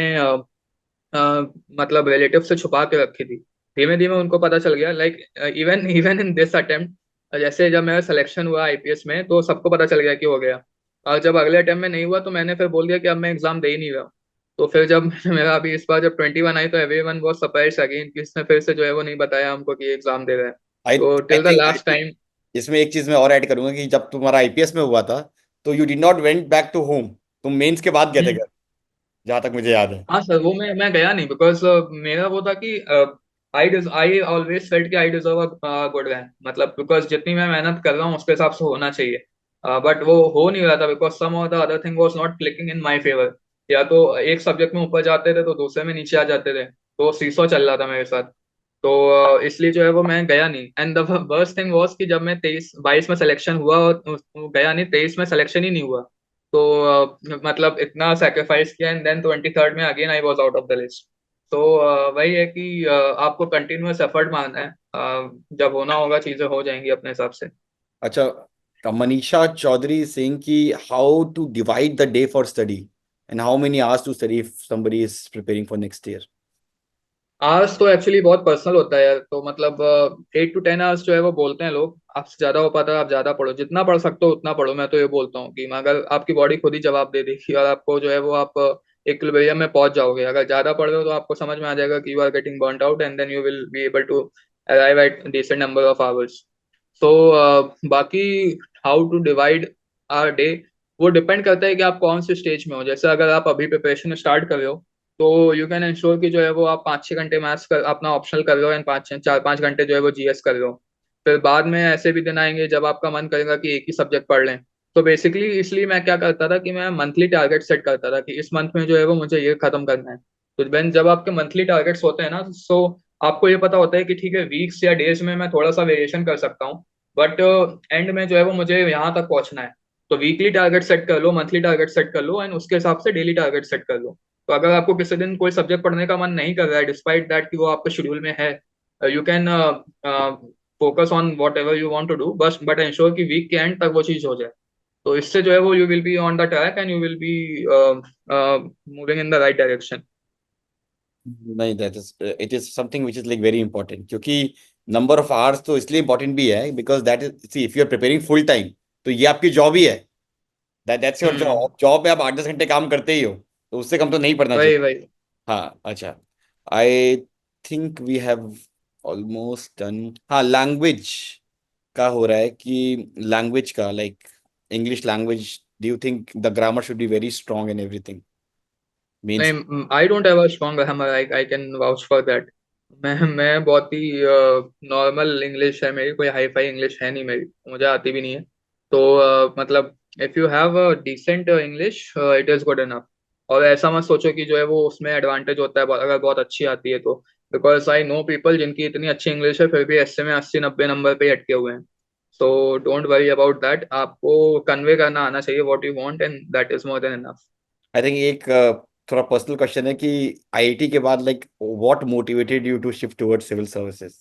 मतलब रिलेटिव से छुपा के रखी थी। धीमे धीमे उनको पता चल गया, like even even in this attempt, जैसे जब मेरा सिलेक्शन हुआ आईपीएस में तो सबको पता चल गया कि हो गया। और जब अगले अटेम्प्ट में नहीं हुआ तो मैंने फिर बोल दिया कि अब मैं एग्जाम दे ही नहीं रहा। तो फिर जब मेरा अभी इस बार जब 21 आई तो एवरीवन वाज सरप्राइज्ड अगेन कि इसने फिर से जो है वो नहीं बताया हमको कि एग्जाम दे रहा है। आई तो I till the think I last think time. इसमें एक चीज मैं और ऐड करूंगा कि जब तुम्हारा आईपीएस में हुआ था, तो you did not went back to home, तुम मेंस के बाद गए थे घर, जहां तक मुझे याद है। हाँ सर, वो मैं गया नहीं, बिकॉज मेरा वो था कि आई ऑलवेज फेल्ट कि I deserve a good rank, मतलब बिकॉज जितनी मैं मेहनत कर रहा हूँ उसके हिसाब से होना चाहिए। बट वो हो नहीं रहा था because some of the other thing was not clicking in my favour. या तो एक सब्जेक्ट में ऊपर जाते थे तो दूसरे में नीचे आ जाते थे, तो सीसो चल रहा था मेरे साथ। तो इसलिए जो है वो मैं गया नहीं। And the worst thing was कि जब मैं 23-22 में सिलेक्शन हुआ और गया नहीं, 23 में सिलेक्शन ही नहीं हुआ। तो मतलब इतना सेक्रीफाइस किया एंड देन 23rd में again I was out of the list. तो वही है कि आपको कंटिन्यूअस एफर्ट मारना है। जब होना होगा चीजें हो जाएंगी अपने हिसाब से। अच्छा, मनीषा चौधरी सिंह की how to divide the day for study and how many hours to study if somebody is preparing for next year. Hours तो एक्चुअली बहुत पर्सनल होता है यार। तो मतलब 8 to 10 आवर्स जो है वो बोलते हैं लोग, आपसे ज्यादा हो पाता है आप ज्यादा पढ़ो, जितना पढ़ सकते हो उतना पढ़ो। मैं तो ये बोलता हूँ कि अगर आपकी बॉडी खुद ही जवाब दे देगी और आपको जो है वो आप इक्विलिब्रियम में पहुंच जाओगे। अगर ज्यादा पढ़ रहे हो तो आपको समझ में आ जाएगा कि you are getting burned out and then you will be able to arrive at decent number of hours. तो बाकी how to divide our day, वो डिपेंड करता है कि आप कौन से स्टेज में हो। जैसे अगर आप अभी प्रिपरेशन स्टार्ट कर रहे हो तो यू कैन इंश्योर कि जो है वो आप 5-6 घंटे मैथ्स कर अपना ऑप्शनल कर रहे हो एंड 4-5 घंटे जो है वो जीएस कर रहे हो। फिर बाद में ऐसे भी दिन आएंगे जब आपका मन करेगा कि एक ही सब्जेक्ट पढ़ लें। तो बेसिकली इसलिए मैं क्या करता था कि मैं मंथली टारगेट सेट करता था कि इस मंथ में जो है वो मुझे ये खत्म करना है। तो when जब आपके मंथली टारगेट्स होते हैं ना, सो आपको ये पता होता है कि ठीक है वीक्स या डेज में मैं थोड़ा सा वेरिएशन कर सकता हूँ, बट एंड में जो है वो मुझे यहाँ तक पहुंचना है। तो वीकली टारगेट सेट कर लो, मंथली टारगेट सेट कर लो एंड उसके हिसाब से डेली टारगेट सेट कर लो। तो अगर आपको किसी दिन कोई सब्जेक्ट पढ़ने का मन नहीं कर रहा है डिस्पाइट दैट कि वो आपके शेड्यूल में है, you can focus on whatever you want to do, बस बट इंश्योर कि वीक के एंड तक वो चीज हो जाए। तो इससे जो है वो you will be on the track and you will be moving in the right direction. नहीं, that is it is something which is like very important, क्योंकि नंबर ऑफ आवर्स तो इसलिए इंपॉर्टेंट भी है because that is, see if you are preparing full time तो ये आपकी जॉब ही है, that's your hmm. Job. Job में आप 8-10 घंटे काम करते ही हो, तो उससे कम तो नहीं पड़ना चाहिए। वही वही। हाँ अच्छा, I think we have almost done. हाँ, लैंग्वेज का हो रहा है कि लैंग्वेज का like English language, do you think the grammar should be very strong in everything? Means नहीं, I don't have a strong grammar, I can vouch for that. मैं बहुत ही नॉर्मल इंग्लिश है मेरी, कोई हाई फाई इंग्लिश है नहीं मेरी, मुझे आती भी नहीं है। तो मतलब if you have a decent English it is good enough. और ऐसा मत सोचो कि जो है वो उसमें एडवांटेज होता है अगर बहुत अच्छी आती है तो, बिकॉज आई नो पीपल जिनकी इतनी अच्छी इंग्लिश है फिर भी ऐसे में 80-90 नंबर पे ही अटके हुए हैं। So don't worry about that, आपको कन्वे करना आना चाहिए what you want and that is more than enough. I think एक थोड़ा पर्सनल क्वेश्चन है कि आईआईटी के बाद like what motivated you to shift towards civil services?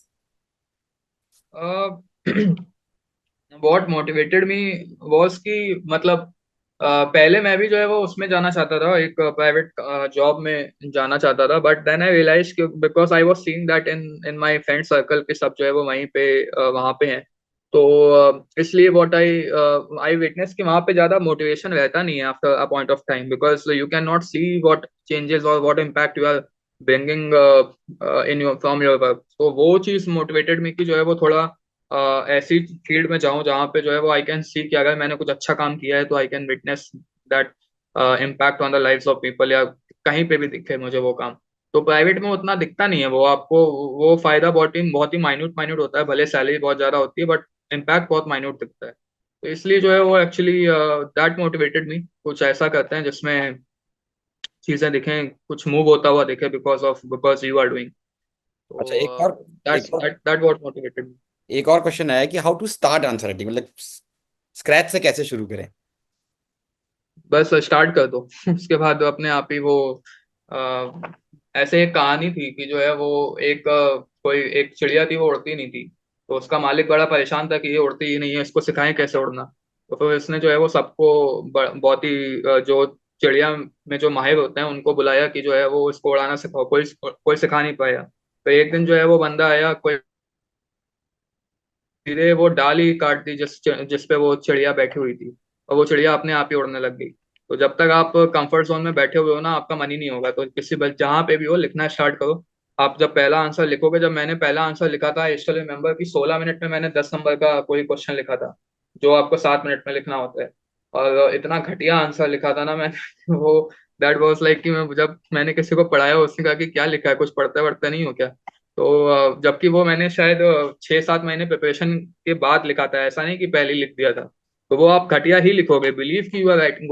What motivated me was कि मतलब पहले मैं भी जो है वो उसमें जाना चाहता था, एक प्राइवेट जॉब में जाना चाहता था, but then I realise because I was seeing that in in my friend circle के सब जो है वो वहीं पे वहाँ पे हैं। तो इसलिए व्हाट आई आई विटनेस कि वहाँ पे ज्यादा मोटिवेशन रहता नहीं है after a point of time, because you can not see what changes और what impact you are bringing in your from your work. तो वो चीज मोटिवेटेड मी कि जो है वो थोड़ा ऐसी फील्ड में जाऊं जहां पे जो है वो आई कैन सी कि अगर मैंने कुछ अच्छा काम किया है तो I can witness that impact on the lives of people, या कहीं पे भी दिखे मुझे वो काम। तो प्राइवेट में उतना दिखता नहीं है वो आपको, वो फायदा बहुत ही माइन्यूट माइन्यूट होता है, भले सैलरी बहुत ज्यादा होती है बट इम्पैक्ट बहुत माइन्यूट दिखता है। तो इसलिए जो है वो एक्चुअली दैट मोटिवेटेड मी, कुछ ऐसा करते हैं जिसमें चीजें दिखें, कुछ मूव होता हुआ दिखे बिकॉज यू आर डूइंग। अच्छा, तो दैट्स दैट व्हाट मोटिवेटेड। एक और क्वेश्चन आया कि how to start answer writing, मतलब स्क्रैच से कैसे शुरू करें? बस स्टार्ट कर दो उसके बाद अपने आप ही वो अ, ऐसे एक कहानी थी कि जो है वो एक कोई एक चिड़िया थी, वो उड़ती नहीं थी। तो उसका मालिक बड़ा परेशान था कि ये उड़ती ही नहीं है, इसको सिखाएं कैसे उड़ना। तो फिर इसने जो है वो सबको बहुत ही जो चिड़िया में जो माहिर होते हैं उनको बुलाया कि जो है वो इसको उड़ाना सिखाओ, कोई कोई सिखा नहीं पाया। तो एक दिन जो है वो बंदा आया, कोई सीधे वो डाल ही काट दी जिस पे वो चिड़िया बैठी हुई थी, और वो चिड़िया अपने आप ही उड़ने लग गई। तो जब तक आप कंफर्ट जोन में बैठे हुए हो ना, आपका मन ही नहीं होगा। तो किसी जहाँ पे भी हो लिखना स्टार्ट करो। आप जब पहला आंसर लिखोगे, जब मैंने पहला आंसर लिखा था, आई स्टिल रिमेम्बर कि 16 मिनट में मैंने 10 नंबर का कोई क्वेश्चन लिखा था, जो आपको 7 मिनट में लिखना होता है। और इतना घटिया आंसर लिखा था ना मैंने वो दैट वाज लाइक कि मैं जब मैंने किसी को पढ़ाया उसने कहा कि क्या लिखा है, कुछ पढ़ते वढ़ते नहीं हो क्या। तो जबकि वो मैंने शायद 6-7 महीने प्रिपरेशन के बाद लिखा था, ऐसा नहीं कि पहले ही लिख दिया था। तो वो आप घटिया ही लिखोगे, बिलीव कि you are writing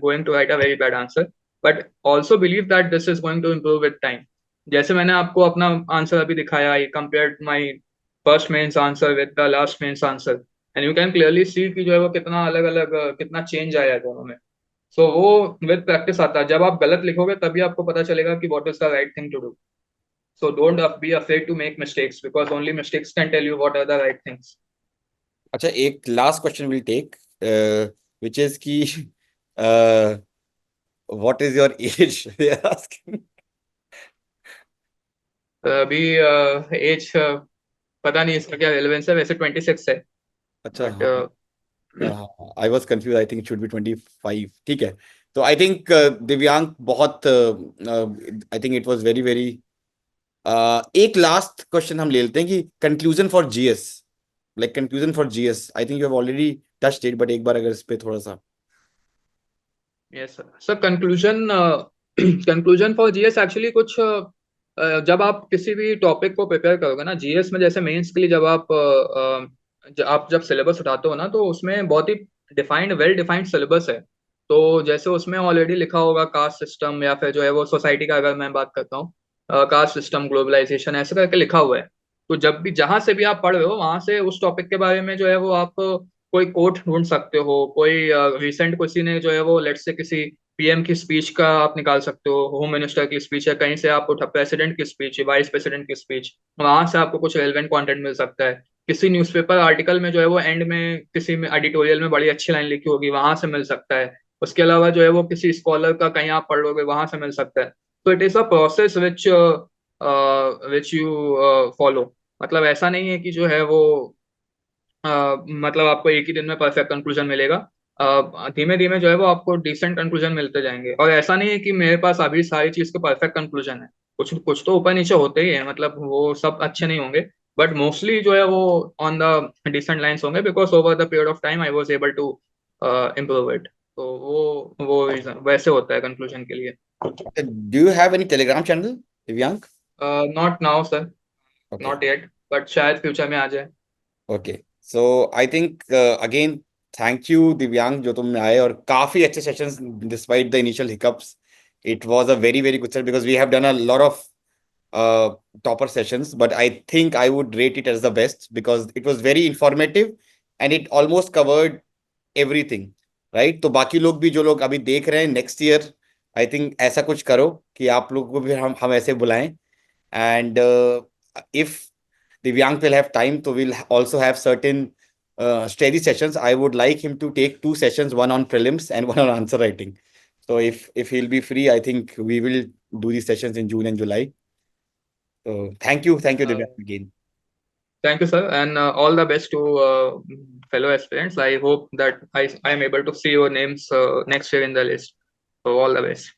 going to write a very bad answer, but also believe that this is going to improve with time. जैसे मैंने आपको अपना आंसर अभी दिखाया, I compared my first mains answer with the last mains answer, and you can clearly see कि जो है वो कितना अलग अलग कितना चेंज आया है दोनों में। सो वो विद प्रैक्टिस आता है, जब आप गलत लिखोगे तभी आपको पता चलेगा कि what is the right thing to do. So don't be afraid to make mistakes because only mistakes can tell you what are the right things. अच्छा, एक last question will take which is कि what is your age? They are asking. अभी एज पता नहीं इसका क्या रेलेवेंस है, वैसे 26 है अच्छा बट हाँ, I was confuse, I think it should be 25, ठीक है। तो आई थिंक दिव्यांग बहुत, I think it was very very, एक लास्ट क्वेश्चन हम ले लेते हैं कि conclusion for GS, like conclusion for GS, I think you have already touched it, but एक बार अगर इस पे थोड़ा सा। Yes sir. Conclusion conclusion for GS actually कुछ जब आप किसी भी टॉपिक को प्रिपेयर करोगे ना जीएस में, जैसे मेंस के लिए जब आप जब सिलेबस उठाते हो ना, तो उसमें बहुत ही डिफाइंड वेल डिफाइंड सिलेबस है। तो जैसे उसमें ऑलरेडी लिखा होगा कास्ट सिस्टम, या फिर जो है वो सोसाइटी का अगर मैं बात करता हूँ, कास्ट सिस्टम ग्लोबलाइजेशन ऐसे करके लिखा हुआ है। तो जब भी जहां से भी आप पढ़ रहे हो वहां से उस टॉपिक के बारे में जो है वो आप कोई कोट ढूंढ सकते हो, कोई रिसेंट किसी ने जो है वो लेट से किसी पीएम की स्पीच का आप निकाल सकते हो, होम मिनिस्टर की स्पीच है, कहीं से आप उठा प्रेसिडेंट की स्पीच, वाइस प्रेसिडेंट की स्पीच, वहां से आपको कुछ रेलेवेंट कंटेंट मिल सकता है। किसी न्यूज़पेपर आर्टिकल में जो है वो एंड में किसी में एडिटोरियल में बड़ी अच्छी लाइन लिखी होगी, वहां से मिल सकता है। उसके अलावा जो है वो किसी स्कॉलर का कहीं आप पढ़ लोगे, वहां से मिल सकता है। तो it is a process which you follow. मतलब ऐसा नहीं है कि जो है वो मतलब आपको एक ही दिन में परफेक्ट कंक्लूजन मिलेगा। धीमे धीमे जो है वो आपको डिसेंट कंक्लूजन मिलते जाएंगे। और ऐसा नहीं है कि मेरे पास अभी सारी चीज के परफेक्ट कंक्लूजन है, कुछ कुछ तो ऊपर नीचे होते ही है, मतलब वो सब अच्छे नहीं होंगे, बट मोस्टली जो है वो ऑन द डिसेंट लाइंस होंगे, because over the period of time I was able to improve it. तो वो reason, वैसे होता है कंक्लूजन के लिए। Do you have any Telegram channel, Divyank? Not now sir, Okay. Not yet, but शायद फ्यूचर में आ जाए। Okay. So I think again, thank you, Divyang, जो तुमने आए और काफी अच्छे sessions despite the initial hiccups. It was a very, very good session because we have done a lot of topper sessions, but I think I would rate it as the best because it was very informative and it almost covered everything, right? तो बाकी लोग भी जो लोग अभी देख रहे हैं नेक्स्ट ईयर, आई थिंक ऐसा कुछ करो कि आप लोगों को भी हम ऐसे बुलाएं. And if Divyang will have time, so we'll also have certain steady sessions. I would like him to take two sessions, one on prelims and one on answer writing. So if he'll be free, I think we will do these sessions in June and July. So thank you, Divyang, again. Thank you, sir, and all the best to fellow aspirants. I hope that I am able to see your names next year in the list. So all the best.